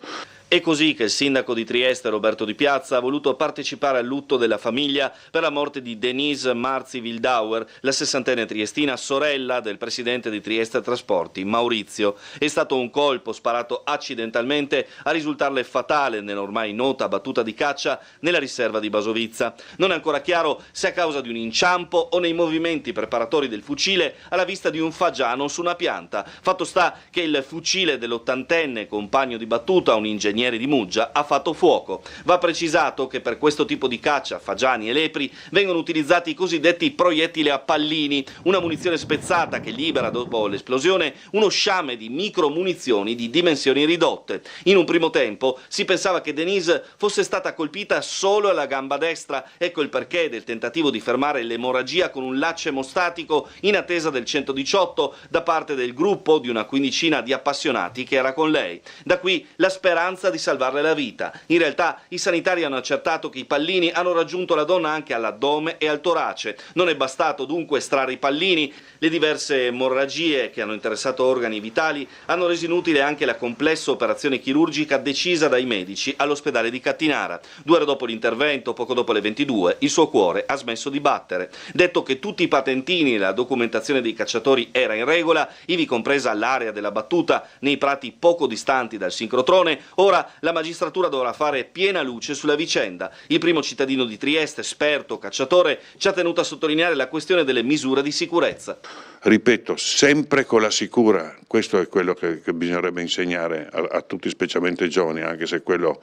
È così che il sindaco di Trieste, Roberto Di Piazza, ha voluto partecipare al lutto della famiglia per la morte di Denise Marzi-Wildauer, la sessantenne triestina, sorella del presidente di Trieste Trasporti, Maurizio. È stato un colpo sparato accidentalmente a risultarle fatale nell'ormai nota battuta di caccia nella riserva di Basovizza. Non è ancora chiaro se a causa di un inciampo o nei movimenti preparatori del fucile alla vista di un fagiano su una pianta. Fatto sta che il fucile dell'80enne, compagno di battuta, un ingegnere di Muggia, ha fatto fuoco. Va precisato che per questo tipo di caccia, fagiani e lepri, vengono utilizzati i cosiddetti proiettili a pallini, una munizione spezzata che libera dopo l'esplosione uno sciame di micromunizioni di dimensioni ridotte. In un primo tempo si pensava che Denise fosse stata colpita solo alla gamba destra, ecco il perché del tentativo di fermare l'emorragia con un laccio emostatico in attesa del 118 da parte del gruppo di una quindicina di appassionati che era con lei. Da qui la speranza di salvarle la vita. In realtà i sanitari hanno accertato che i pallini hanno raggiunto la donna anche all'addome e al torace. Non è bastato dunque estrarre i pallini. Le diverse emorragie che hanno interessato organi vitali hanno reso inutile anche la complessa operazione chirurgica decisa dai medici all'ospedale di Cattinara. 2 ore dopo l'intervento, poco dopo le 22, il suo cuore ha smesso di battere. Detto che tutti i patentini e la documentazione dei cacciatori era in regola, ivi compresa l'area della battuta nei prati poco distanti dal sincrotrone, ora la magistratura dovrà fare piena luce sulla vicenda. Il primo cittadino di Trieste, esperto cacciatore, ci ha tenuto a sottolineare la questione delle misure di sicurezza. Ripeto, sempre con la sicura, questo è quello che bisognerebbe insegnare a tutti, specialmente i giovani, anche se quello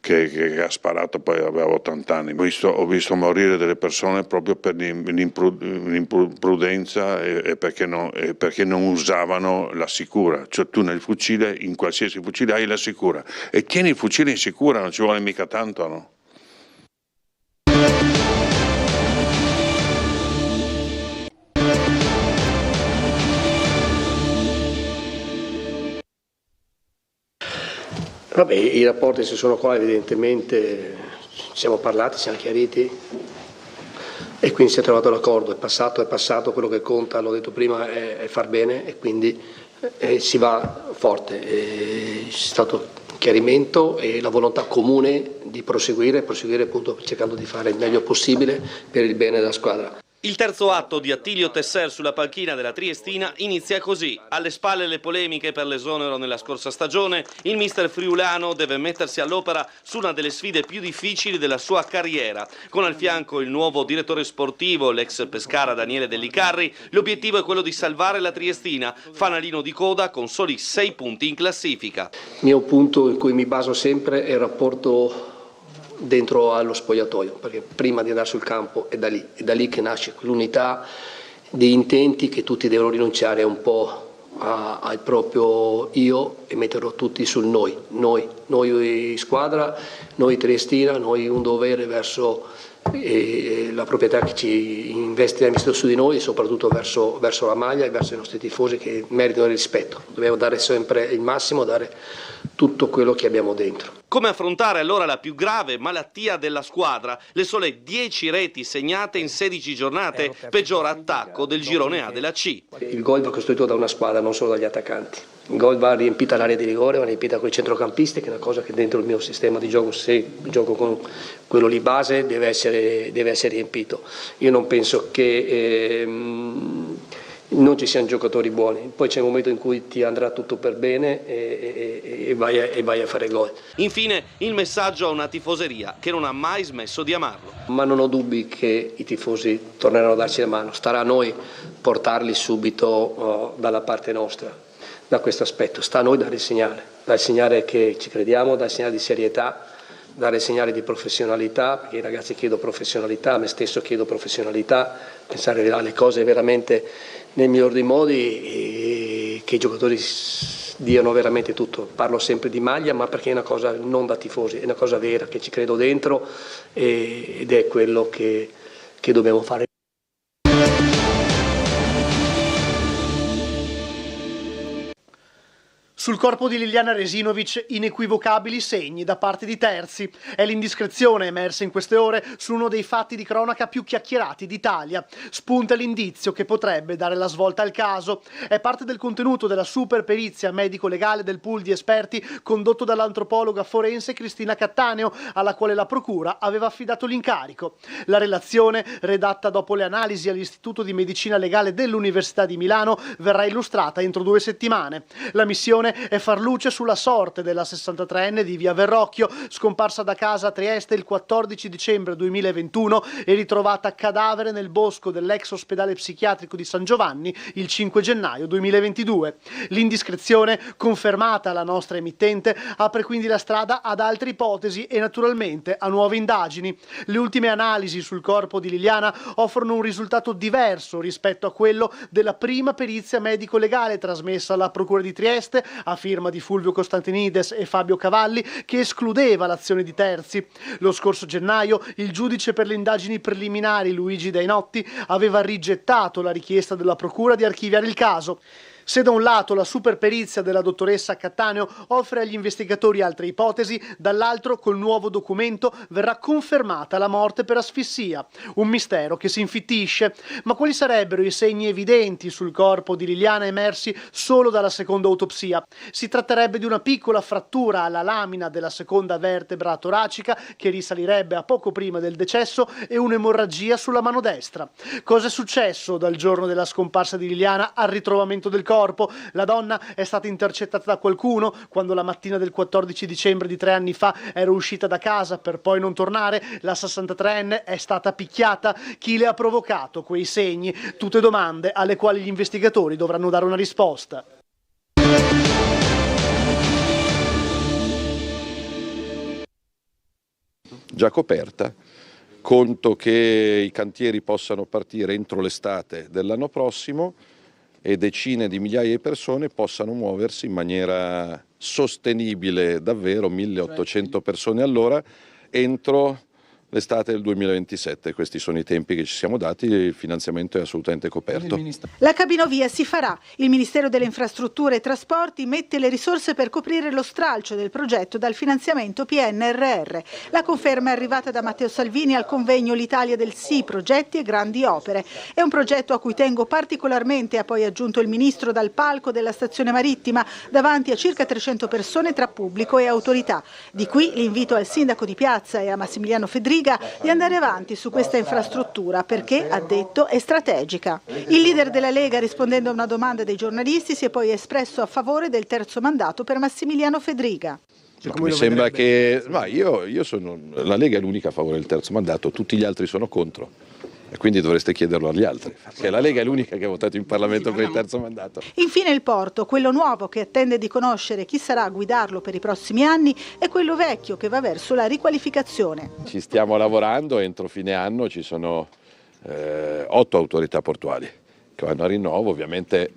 che ha sparato poi aveva 80 anni. Ho visto morire delle persone proprio per l'imprudenza e perché non usavano la sicura. Cioè tu nel fucile, in qualsiasi fucile hai la sicura e tieni il fucile in sicura, non ci vuole mica tanto, no? Vabbè, i rapporti si sono qua, evidentemente ci siamo parlati, ci siamo chiariti e quindi si è trovato l'accordo, è passato, quello che conta, l'ho detto prima, è far bene e quindi si va forte. C'è stato chiarimento e la volontà comune di proseguire appunto cercando di fare il meglio possibile per il bene della squadra. Il terzo atto di Attilio Tesser sulla panchina della Triestina inizia così. Alle spalle le polemiche per l'esonero nella scorsa stagione, il mister friulano deve mettersi all'opera su una delle sfide più difficili della sua carriera. Con al fianco il nuovo direttore sportivo, l'ex Pescara Daniele Dellicarri, l'obiettivo è quello di salvare la Triestina, fanalino di coda con soli 6 punti in classifica. Il mio punto in cui mi baso sempre è il rapporto dentro allo spogliatoio, perché prima di andare sul campo è da lì che nasce l'unità di intenti che tutti devono rinunciare un po' al proprio io e metterlo tutti sul noi squadra, noi Triestina, noi un dovere verso la proprietà che ci investe su di noi e soprattutto verso la maglia e verso i nostri tifosi che meritano il rispetto. Dobbiamo dare sempre il massimo, dare tutto quello che abbiamo dentro. Come affrontare allora la più grave malattia della squadra? Le sole 10 reti segnate in 16 giornate, peggior attacco del girone A della C. Il gol va costruito da una squadra, non solo dagli attaccanti. Il gol va riempita l'area di rigore, va riempita con i centrocampisti, che è una cosa che dentro il mio sistema di gioco, se gioco con quello lì base, deve essere riempito. Io non penso che non ci siano giocatori buoni, poi c'è un momento in cui ti andrà tutto per bene e vai a fare gol. Infine il messaggio a una tifoseria che non ha mai smesso di amarlo. Ma non ho dubbi che i tifosi torneranno a darci la mano, starà a noi portarli subito dalla parte nostra, da questo aspetto, sta a noi dare il segnale che ci crediamo, dare il segnale di serietà, dare il segnale di professionalità, perché i ragazzi chiedono professionalità, me stesso chiedo professionalità, pensare alle cose veramente nel miglior dei modi e che i giocatori diano veramente tutto. Parlo sempre di maglia, ma perché è una cosa non da tifosi, è una cosa vera, che ci credo dentro ed è quello che dobbiamo fare. Sul corpo di Liliana Resinovic inequivocabili segni da parte di terzi. È l'indiscrezione emersa in queste ore su uno dei fatti di cronaca più chiacchierati d'Italia. Spunta l'indizio che potrebbe dare la svolta al caso. È parte del contenuto della super perizia medico-legale del pool di esperti condotto dall'antropologa forense Cristina Cattaneo, alla quale la procura aveva affidato l'incarico. La relazione, redatta dopo le analisi all'Istituto di Medicina Legale dell'Università di Milano, verrà illustrata entro 2 settimane. La missione è far luce sulla sorte della 63enne di via Verrocchio, scomparsa da casa a Trieste il 14 dicembre 2021 e ritrovata cadavere nel bosco dell'ex ospedale psichiatrico di San Giovanni il 5 gennaio 2022. L'indiscrezione, confermata alla nostra emittente, apre quindi la strada ad altre ipotesi e naturalmente a nuove indagini. Le ultime analisi sul corpo di Liliana offrono un risultato diverso rispetto a quello della prima perizia medico-legale trasmessa alla Procura di Trieste a firma di Fulvio Costantinides e Fabio Cavalli, che escludeva l'azione di terzi. Lo scorso gennaio il giudice per le indagini preliminari Luigi Dainotti aveva rigettato la richiesta della Procura di archiviare il caso. Se da un lato la superperizia della dottoressa Cattaneo offre agli investigatori altre ipotesi, dall'altro col nuovo documento verrà confermata la morte per asfissia, un mistero che si infittisce. Ma quali sarebbero i segni evidenti sul corpo di Liliana emersi solo dalla seconda autopsia? Si tratterebbe di una piccola frattura alla lamina della seconda vertebra toracica che risalirebbe a poco prima del decesso e un'emorragia sulla mano destra. Cosa è successo dal giorno della scomparsa di Liliana al ritrovamento del corpo? La donna è stata intercettata da qualcuno quando la mattina del 14 dicembre di 3 anni fa era uscita da casa per poi non tornare. La 63enne è stata picchiata. Chi le ha provocato quei segni? Tutte domande alle quali gli investigatori dovranno dare una risposta. Già coperta. Conto che i cantieri possano partire entro l'estate dell'anno prossimo e decine di migliaia di persone possano muoversi in maniera sostenibile, davvero 1800 persone all'ora, entro l'estate del 2027. Questi sono i tempi che ci siamo dati, il finanziamento è assolutamente coperto. La cabinovia si farà. Il Ministero delle Infrastrutture e Trasporti mette le risorse per coprire lo stralcio del progetto dal finanziamento PNRR. La conferma è arrivata da Matteo Salvini al convegno L'Italia del Sì, progetti e grandi opere. È un progetto a cui tengo particolarmente, ha poi aggiunto il Ministro dal palco della stazione marittima, davanti a circa 300 persone tra pubblico e autorità. Di qui l'invito al sindaco di Piazza e a Massimiliano Fedriga di andare avanti su questa infrastruttura perché, ha detto, è strategica. Il leader della Lega, rispondendo a una domanda dei giornalisti, si è poi espresso a favore del terzo mandato per Massimiliano Fedriga. Mi sembra che io sono, la Lega è l'unica a favore del terzo mandato, tutti gli altri sono contro. E quindi dovreste chiederlo agli altri, perché la Lega è l'unica che ha votato in Parlamento per il terzo mandato. Infine il porto, quello nuovo che attende di conoscere chi sarà a guidarlo per i prossimi anni, e quello vecchio che va verso la riqualificazione. Ci stiamo lavorando, entro fine anno ci sono 8 autorità portuali che vanno a rinnovo, ovviamente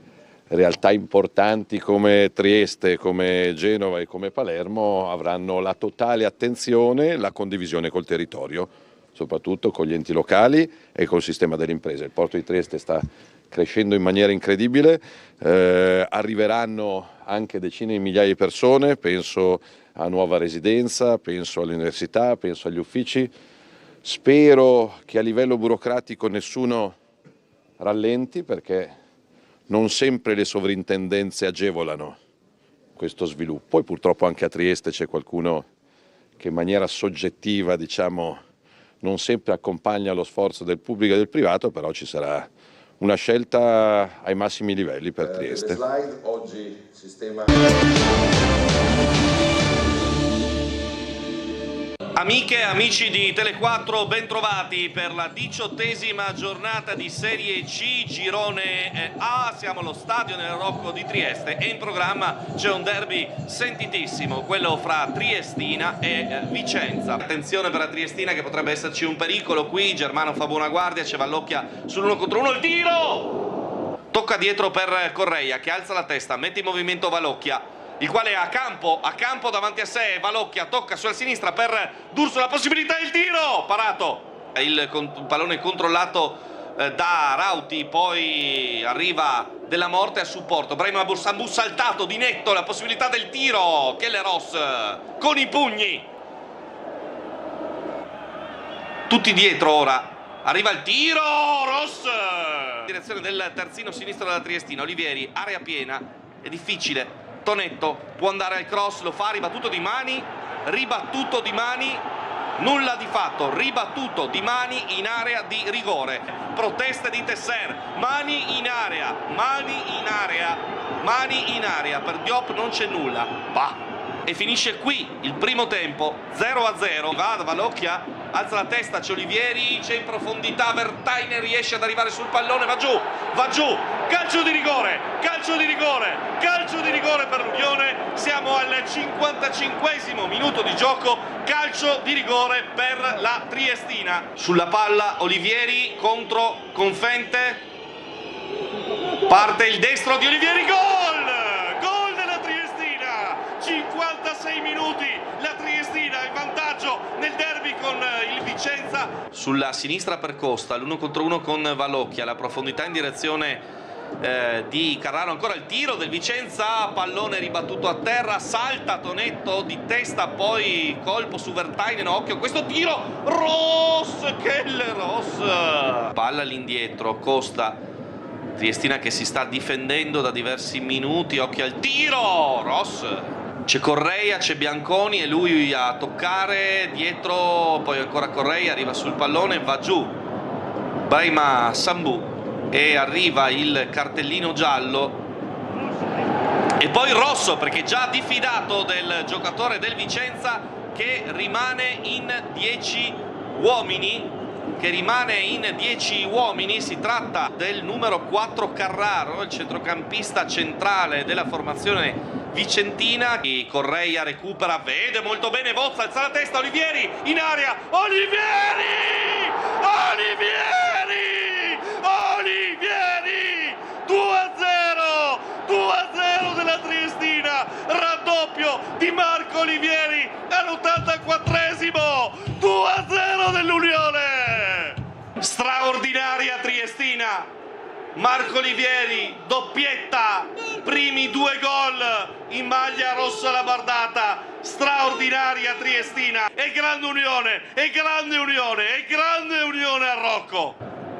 realtà importanti come Trieste, come Genova e come Palermo avranno la totale attenzione, la condivisione col territorio, soprattutto con gli enti locali e col sistema delle imprese. Il porto di Trieste sta crescendo in maniera incredibile, arriveranno anche decine di migliaia di persone, penso a nuova residenza, penso alle università, penso agli uffici. Spero che a livello burocratico nessuno rallenti, perché non sempre le sovrintendenze agevolano questo sviluppo e purtroppo anche a Trieste c'è qualcuno che in maniera soggettiva, diciamo, non sempre accompagna lo sforzo del pubblico e del privato, però ci sarà una scelta ai massimi livelli per Trieste. Slide, oggi sistema... Amiche e amici di Tele4, bentrovati per la 18ª giornata di Serie C, Girone A. Siamo allo stadio nel Rocco di Trieste e in programma c'è un derby sentitissimo, quello fra Triestina e Vicenza. Attenzione per la Triestina che potrebbe esserci un pericolo qui, Germano fa buona guardia, c'è Vallocchia sull'1 contro 1, il tiro! Tocca dietro per Correia che alza la testa, mette in movimento Vallocchia, il quale è a campo davanti a sé. Vallocchia tocca sulla sinistra per D'Urso, la possibilità del tiro, parato, il pallone controllato da Rauti, poi arriva Della Morte a supporto. Brahim Sambou saltato di netto, la possibilità del tiro. Kelleros con i pugni. Tutti dietro ora. Arriva il tiro, Ross! Direzione del terzino sinistro della Triestina. Olivieri, area piena, è difficile. Tonetto può andare al cross, lo fa, ribattuto di mani, nulla di fatto, ribattuto di mani in area di rigore. Proteste di Tesser, mani in area, per Diop non c'è nulla. Bah. E finisce qui il primo tempo, 0-0. Va da Valocchia, alza la testa, c'è Olivieri, c'è in profondità Vertaine, riesce ad arrivare sul pallone, va giù, calcio di rigore per l'Unione. Siamo al 55esimo minuto di gioco, calcio di rigore per la Triestina. Sulla palla Olivieri contro Confente, parte il destro di Olivieri, gol della Triestina, 56 minuti, la Triestina in vantaggio nel derby con il Vicenza. Sulla sinistra per Costa, l'1 contro 1 con Valocchia, la profondità in direzione di Carraro, ancora il tiro del Vicenza, pallone ribattuto a terra, salta Tonetto di testa, poi colpo su Vertainen, occhio questo tiro, Kelleros, palla all'indietro, Costa, Triestina che si sta difendendo da diversi minuti, occhio al tiro, Ross, c'è Correia, c'è Bianconi e lui a toccare, dietro, poi ancora Correia, arriva sul pallone, va giù Brahim Sambou e arriva il cartellino giallo e poi rosso, perché già diffidato del giocatore del Vicenza che rimane in 10 uomini. Si tratta del numero 4 Carraro, il centrocampista centrale della formazione vicentina. Correia recupera, vede molto bene Bozza, alza la testa, Olivieri in area, Olivieri 2-0 della Triestina, raddoppio di Marco Olivieri all'84esimo, 2-0 dell'Unione. Straordinaria Triestina, Marco Olivieri, doppietta, primi 2 gol in maglia rossa labardata, straordinaria Triestina, e grande Unione a Rocco.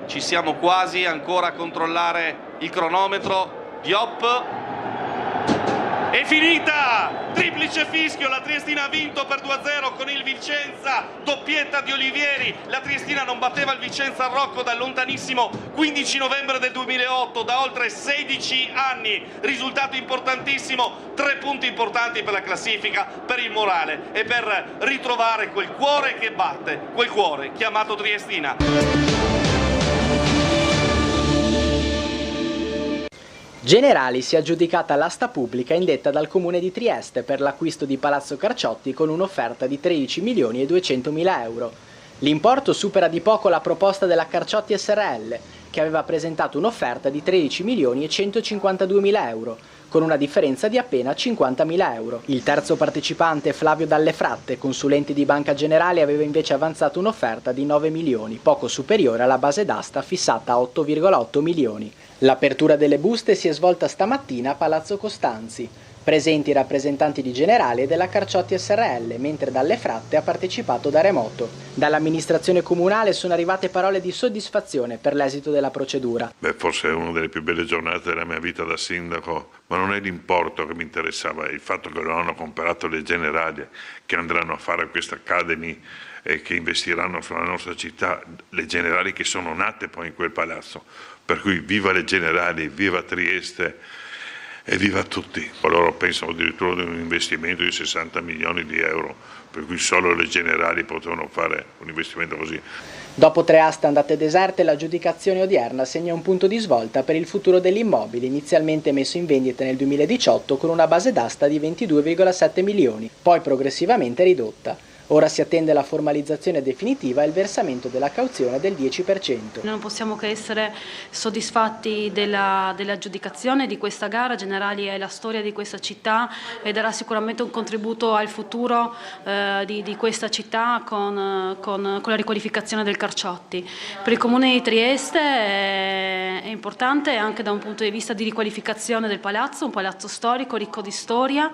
Ci siamo quasi, ancora a controllare il cronometro. Diop, è finita, triplice fischio, la Triestina ha vinto per 2-0 con il Vicenza, doppietta di Olivieri. La Triestina non batteva il Vicenza a Rocco dal lontanissimo 15 novembre del 2008, da oltre 16 anni, risultato importantissimo, 3 punti importanti per la classifica, per il morale e per ritrovare quel cuore che batte, quel cuore chiamato Triestina. Generali si è aggiudicata l'asta pubblica indetta dal Comune di Trieste per l'acquisto di Palazzo Carciotti con un'offerta di 13.200.000 euro. L'importo supera di poco la proposta della Carciotti SRL, che aveva presentato un'offerta di 13.152.000 euro, con una differenza di appena 50.000 euro. Il terzo partecipante, Flavio Dallefratte, consulente di Banca Generali, aveva invece avanzato un'offerta di 9 milioni, poco superiore alla base d'asta fissata a 8,8 milioni. L'apertura delle buste si è svolta stamattina a Palazzo Costanzi. Presenti i rappresentanti di Generali e della Carciotti SRL, mentre Dallefratte ha partecipato da remoto. Dall'amministrazione comunale sono arrivate parole di soddisfazione per l'esito della procedura. Forse è una delle più belle giornate della mia vita da sindaco, ma non è l'importo che mi interessava, è il fatto che non hanno comprato le Generali, che andranno a fare questa Academy e che investiranno sulla nostra città, le Generali che sono nate poi in quel palazzo. Per cui viva le Generali, viva Trieste e viva tutti. Loro pensano addirittura ad un investimento di 60 milioni di euro, per cui solo le Generali potevano fare un investimento così. Dopo 3 aste andate deserte, l'aggiudicazione odierna segna un punto di svolta per il futuro dell'immobile, inizialmente messo in vendita nel 2018 con una base d'asta di 22,7 milioni, poi progressivamente ridotta. Ora si attende la formalizzazione definitiva e il versamento della cauzione del 10%. Non possiamo che essere soddisfatti dell'aggiudicazione di questa gara. Generali è la storia di questa città e darà sicuramente un contributo al futuro di questa città con la riqualificazione del Carciotti. Per il Comune di Trieste è importante anche da un punto di vista di riqualificazione del palazzo, un palazzo storico ricco di storia,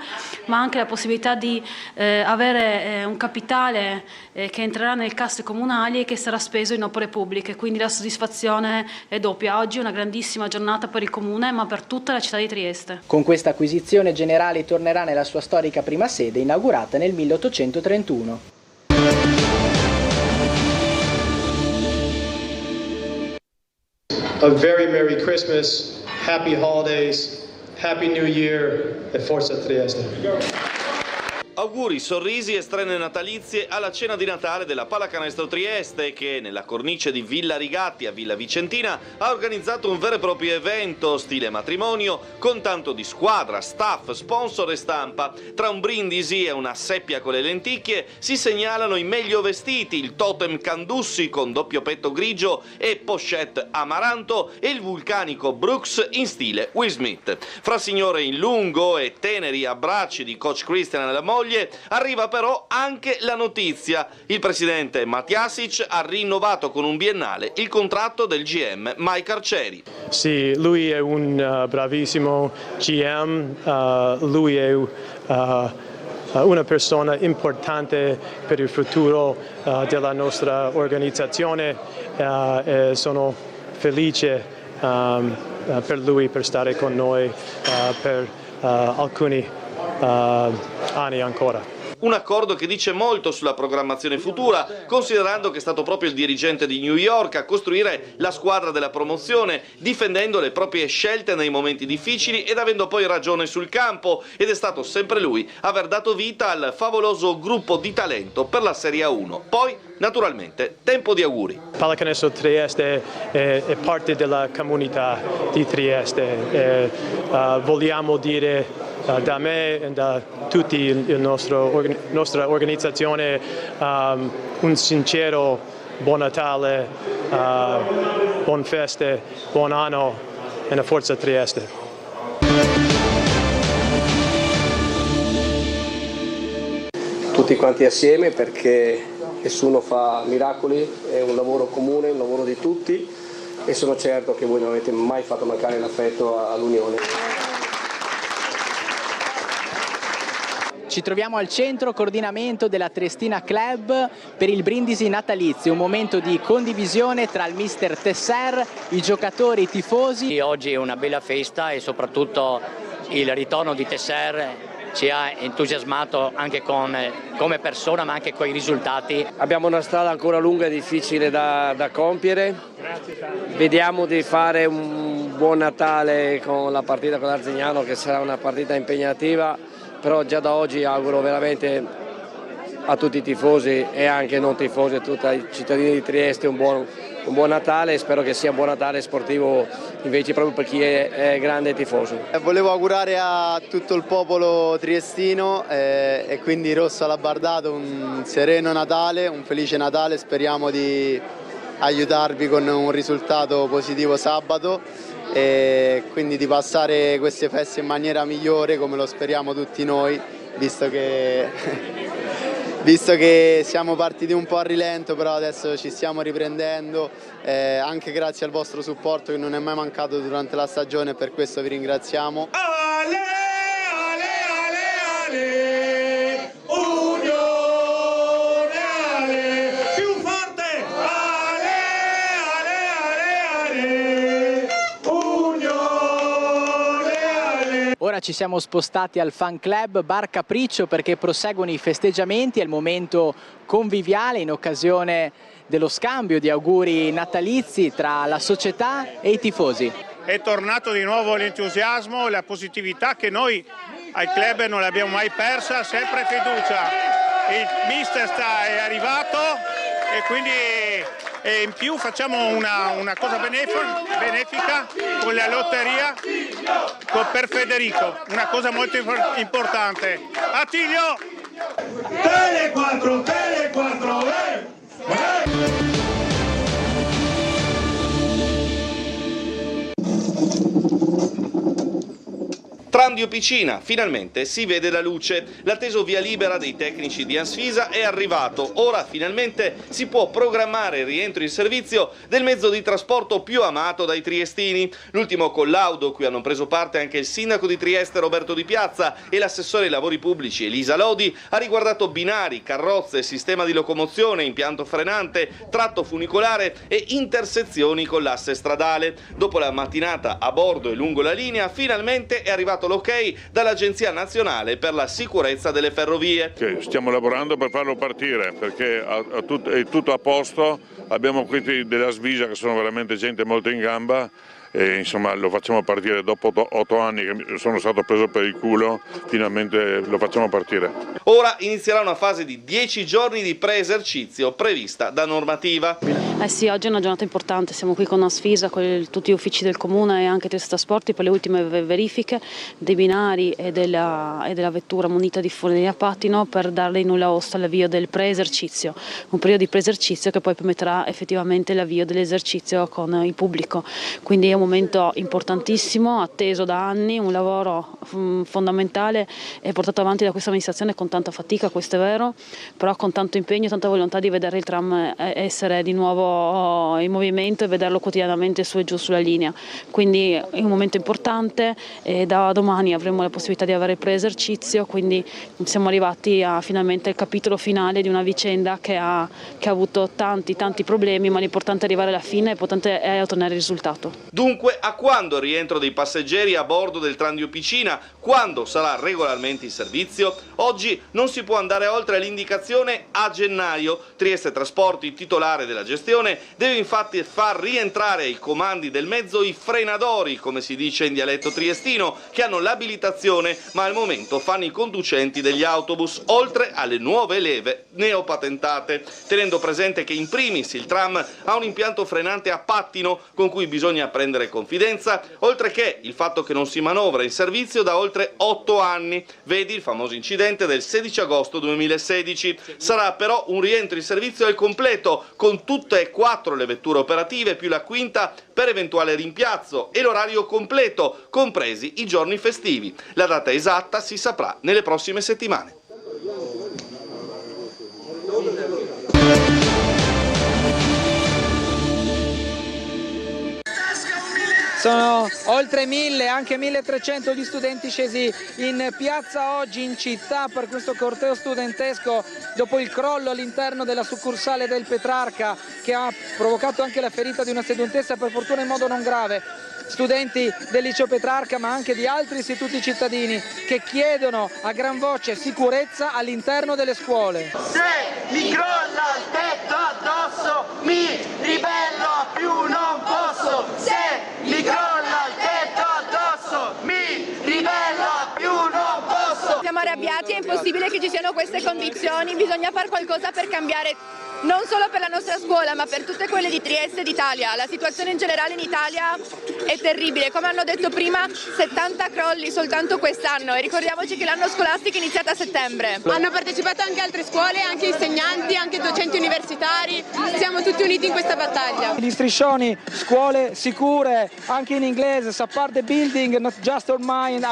ma anche la possibilità di avere un capitale che entrerà nelle casse comunali e che sarà speso in opere pubbliche, quindi la soddisfazione è doppia. Oggi è una grandissima giornata per il Comune, ma per tutta la città di Trieste. Con questa acquisizione Generali tornerà nella sua storica prima sede, inaugurata nel 1831. A very Merry Christmas, Happy Holidays, Happy New Year e Forza Trieste. Auguri, sorrisi e strenne natalizie alla cena di Natale della Pallacanestro Trieste che, nella cornice di Villa Rigatti a Villa Vicentina, ha organizzato un vero e proprio evento stile matrimonio con tanto di squadra, staff, sponsor e stampa. Tra un brindisi e una seppia con le lenticchie si segnalano i meglio vestiti, il totem Candussi con doppio petto grigio e pochette amaranto e il vulcanico Brooks in stile Will Smith. Fra signore in lungo e teneri abbracci di coach Christian e la moglie arriva però anche la notizia. Il presidente Matjasic ha rinnovato con un biennale il contratto del GM Mike Arcieri. Sì, lui è un bravissimo GM, lui è una persona importante per il futuro della nostra organizzazione e sono felice per lui per stare con noi per alcuni anni ancora. Un accordo che dice molto sulla programmazione futura, considerando che è stato proprio il dirigente di New York a costruire la squadra della promozione, difendendo le proprie scelte nei momenti difficili ed avendo poi ragione sul campo, ed è stato sempre lui a aver dato vita al favoloso gruppo di talento per la Serie A1. Poi, naturalmente, tempo di auguri. Pallacanestro Trieste è parte della comunità di Trieste. Vogliamo dire da me e da tutti la nostra organizzazione un sincero buon Natale, buon feste, buon anno e una Forza Trieste. Tutti quanti assieme, perché nessuno fa miracoli, è un lavoro comune, un lavoro di tutti e sono certo che voi non avete mai fatto mancare l'affetto all'Unione. Ci troviamo al centro coordinamento della Triestina Club per il brindisi natalizio, un momento di condivisione tra il mister Tesser, i giocatori, i tifosi. Oggi è una bella festa e soprattutto il ritorno di Tesser ci ha entusiasmato anche come persona ma anche con i risultati. Abbiamo una strada ancora lunga e difficile da compiere, vediamo di fare un buon Natale con la partita con l'Arzignano che sarà una partita impegnativa. Però già da oggi auguro veramente a tutti i tifosi e anche non tifosi, a tutti i cittadini di Trieste un buon Natale e spero che sia un buon Natale sportivo invece proprio per chi è grande tifoso. Volevo augurare a tutto il popolo triestino e quindi rosso alabardato un sereno Natale, un felice Natale, speriamo di aiutarvi con un risultato positivo sabato e quindi di passare queste feste in maniera migliore come lo speriamo tutti noi, visto che siamo partiti un po' a rilento, però adesso ci stiamo riprendendo, anche grazie al vostro supporto che non è mai mancato durante la stagione e per questo vi ringraziamo. Ale, ale, ale, ale, Unione, ale, più forte, ale, ale, ale, ale, Unione, ale. Ora ci siamo spostati al fan club Bar Capriccio perché proseguono i festeggiamenti, è il momento conviviale in occasione dello scambio di auguri natalizi tra la società e i tifosi. È tornato di nuovo l'entusiasmo e la positività che noi al club non l'abbiamo mai persa, sempre fiducia. Il mister è arrivato e quindi in più facciamo una cosa benefica con la lotteria per Federico, una cosa molto importante. Attilio! Tele 4, Trandio Picina, finalmente si vede la luce. L'atteso via libera dei tecnici di Ansfisa è arrivato. Ora finalmente si può programmare il rientro in servizio del mezzo di trasporto più amato dai triestini. L'ultimo collaudo, cui hanno preso parte anche il sindaco di Trieste Roberto Di Piazza e l'assessore ai lavori pubblici Elisa Lodi, ha riguardato binari, carrozze, sistema di locomozione, impianto frenante, tratto funicolare e intersezioni con l'asse stradale. Dopo la mattinata a bordo e lungo la linea, finalmente è arrivato l'ok dall'Agenzia Nazionale per la Sicurezza delle Ferrovie. Stiamo lavorando per farlo partire perché è tutto a posto, abbiamo qui della Svisa che sono veramente gente molto in gamba e insomma lo facciamo partire dopo 8 anni che sono stato preso per il culo, finalmente lo facciamo partire. Ora inizierà una fase di 10 giorni di pre-esercizio prevista da normativa. Sì, oggi è una giornata importante, siamo qui con Ansfisa, con tutti gli uffici del Comune e anche Trieste Trasporti per le ultime verifiche dei binari e della vettura munita di fuori a pattino per darle il nulla osta all'avvio del pre-esercizio, un periodo di pre-esercizio che poi permetterà effettivamente l'avvio dell'esercizio con il pubblico. Quindi è un momento importantissimo, atteso da anni, un lavoro fondamentale e portato avanti da questa amministrazione con tanta fatica, questo è vero, però con tanto impegno e tanta volontà di vedere il tram essere di nuovo in movimento e vederlo quotidianamente su e giù sulla linea. Quindi è un momento importante e da domani avremo la possibilità di avere il pre-esercizio, quindi siamo arrivati finalmente al capitolo finale di una vicenda che ha avuto tanti problemi, ma l'importante è arrivare alla fine, l'importante è ottenere il risultato. Dunque, a quando il rientro dei passeggeri a bordo del Trandio Picina? Quando sarà regolarmente in servizio? Oggi non si può andare oltre l'indicazione a gennaio. Trieste Trasporti, titolare della gestione, deve infatti far rientrare ai comandi del mezzo i frenadori, come si dice in dialetto triestino, che hanno l'abilitazione ma al momento fanno i conducenti degli autobus, oltre alle nuove leve neopatentate, tenendo presente che in primis il tram ha un impianto frenante a pattino con cui bisogna prendere confidenza, oltre che il fatto che non si manovra in servizio da oltre 8 anni, vedi il famoso incidente del 16 agosto 2016. Sarà però un rientro in servizio al completo, con tutte e 4 le vetture operative più la quinta per eventuale rimpiazzo e l'orario completo, compresi i giorni festivi. La data esatta si saprà nelle prossime settimane. Sono oltre 1000, anche 1300 gli studenti scesi in piazza oggi in città per questo corteo studentesco dopo il crollo all'interno della succursale del Petrarca che ha provocato anche la ferita di una studentessa, per fortuna in modo non grave. Studenti del liceo Petrarca ma anche di altri istituti cittadini che chiedono a gran voce sicurezza all'interno delle scuole. Se mi crolla il tetto addosso mi ribello a più non posso. Se mi crolla il tetto addosso mi ribello a più non posso. Siamo arrabbiati, è impossibile che ci siano queste condizioni, bisogna fare qualcosa per cambiare non solo per la nostra scuola ma per tutte quelle di Trieste e d'Italia. La situazione in generale in Italia è terribile, come hanno detto prima 70 crolli soltanto quest'anno e ricordiamoci che l'anno scolastico è iniziato a settembre. Hanno partecipato anche altre scuole, anche insegnanti, anche docenti universitari, siamo tutti uniti in questa battaglia. Gli striscioni, scuole sicure, anche in inglese, support the building, not just our mind,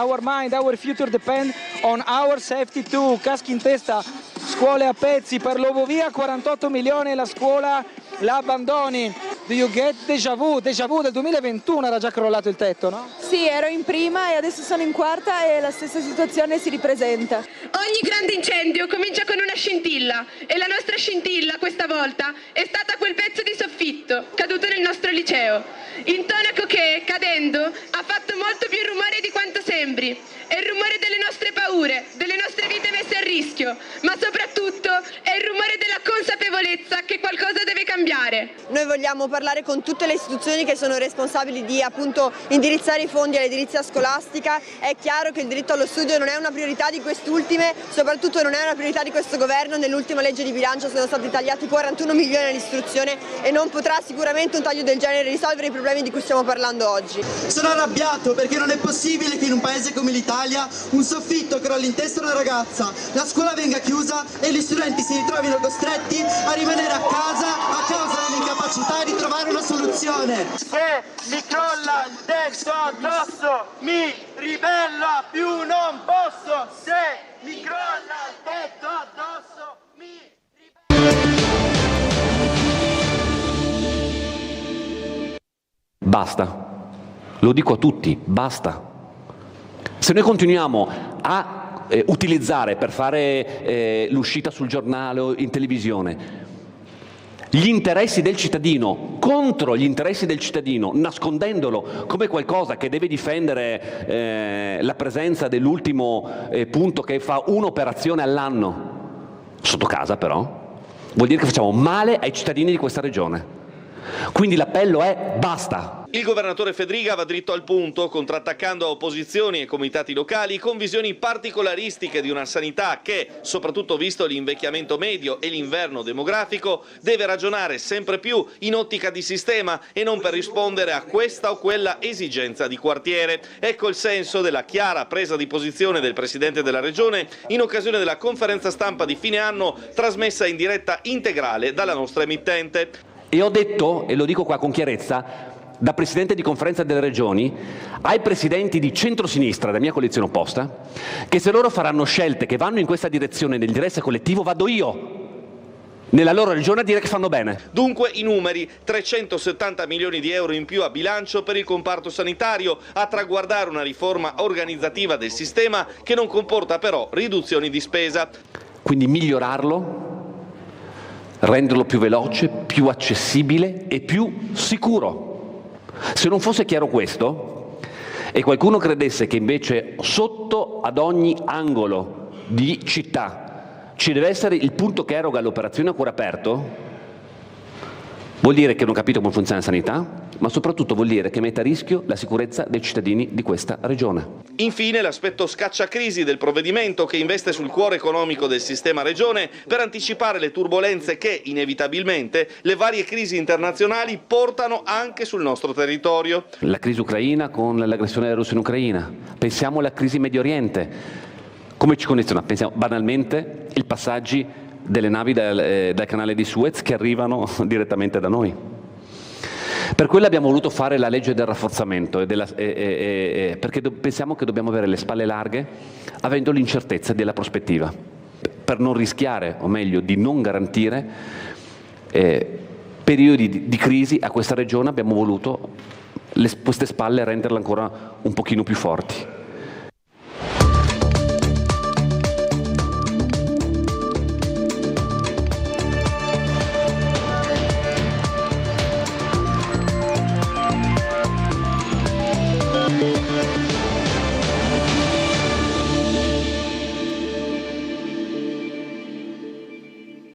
our future depend on our safety too. Caschi in testa, scuole a pezzi, per l'Obovia 48 milioni la scuola la abbandoni. Do you get déjà vu? Déjà vu del 2021 era già crollato il tetto, no? Sì, ero in prima e adesso sono in quarta e la stessa situazione si ripresenta. Ogni grande incendio comincia con una scintilla e la nostra scintilla questa volta è stata quel pezzo di soffitto caduto nel nostro liceo. Intonaco che, cadendo, ha fatto molto più rumore di quanto sembri. È il rumore delle nostre paure, delle nostre vite messe a rischio, ma soprattutto è il rumore della consapevolezza che qualcosa deve cambiare. noi vogliamo parlare con tutte le istituzioni che sono responsabili di appunto indirizzare i fondi all'edilizia scolastica. È chiaro che il diritto allo studio non è una priorità di quest'ultime, soprattutto non è una priorità di questo governo. Nell'ultima legge di bilancio sono stati tagliati 41 milioni all'istruzione e non potrà sicuramente un taglio del genere risolvere i problemi di cui stiamo parlando oggi. Sono arrabbiato perché non è possibile che in un paese come l'Italia un soffitto crolli in testa a una ragazza, la scuola venga chiusa e gli studenti si ritrovino costretti a rimanere a casa a causa dell'incapacità di trovare una soluzione. Se mi crolla il tetto addosso, mi ribello a più non posso. Se mi crolla il tetto addosso, mi Basta, lo dico a tutti, basta. Se noi continuiamo a utilizzare per fare l'uscita sul giornale o in televisione gli interessi del cittadino contro gli interessi del cittadino, nascondendolo come qualcosa che deve difendere la presenza dell'ultimo punto che fa un'operazione all'anno sotto casa, però vuol dire che facciamo male ai cittadini di questa regione. Quindi l'appello è basta. Il governatore Fedriga va dritto al punto, contrattaccando opposizioni e comitati locali con visioni particolaristiche di una sanità che, soprattutto visto l'invecchiamento medio e l'inverno demografico, deve ragionare sempre più in ottica di sistema e non per rispondere a questa o quella esigenza di quartiere. Ecco il senso della chiara presa di posizione del Presidente della Regione in occasione della conferenza stampa di fine anno trasmessa in diretta integrale dalla nostra emittente. E ho detto, e lo dico qua con chiarezza, da Presidente di Conferenza delle Regioni, ai Presidenti di centrosinistra della mia coalizione opposta, che se loro faranno scelte che vanno in questa direzione, nell'interesse collettivo, vado io nella loro regione a dire che fanno bene. Dunque i numeri: 370 milioni di euro in più a bilancio per il comparto sanitario, a traguardare una riforma organizzativa del sistema che non comporta però riduzioni di spesa. Quindi migliorarlo, renderlo più veloce, più accessibile e più sicuro. Se non fosse chiaro questo e qualcuno credesse che invece sotto ad ogni angolo di città ci deve essere il punto che eroga l'operazione a cuore aperto, vuol dire che non ho capito come funziona la sanità, ma soprattutto vuol dire che mette a rischio la sicurezza dei cittadini di questa regione. Infine l'aspetto scacciacrisi del provvedimento, che investe sul cuore economico del sistema regione per anticipare le turbolenze che inevitabilmente le varie crisi internazionali portano anche sul nostro territorio. La crisi ucraina con l'aggressione della Russia in Ucraina, pensiamo alla crisi Medio Oriente, come ci condiziona? Pensiamo banalmente ai passaggi delle navi dal canale di Suez che arrivano direttamente da noi. Per quello abbiamo voluto fare la legge del rafforzamento, perché pensiamo che dobbiamo avere le spalle larghe avendo l'incertezza della prospettiva, per non rischiare, o meglio di non garantire periodi di crisi a questa regione. Abbiamo voluto queste spalle renderle ancora un pochino più forti.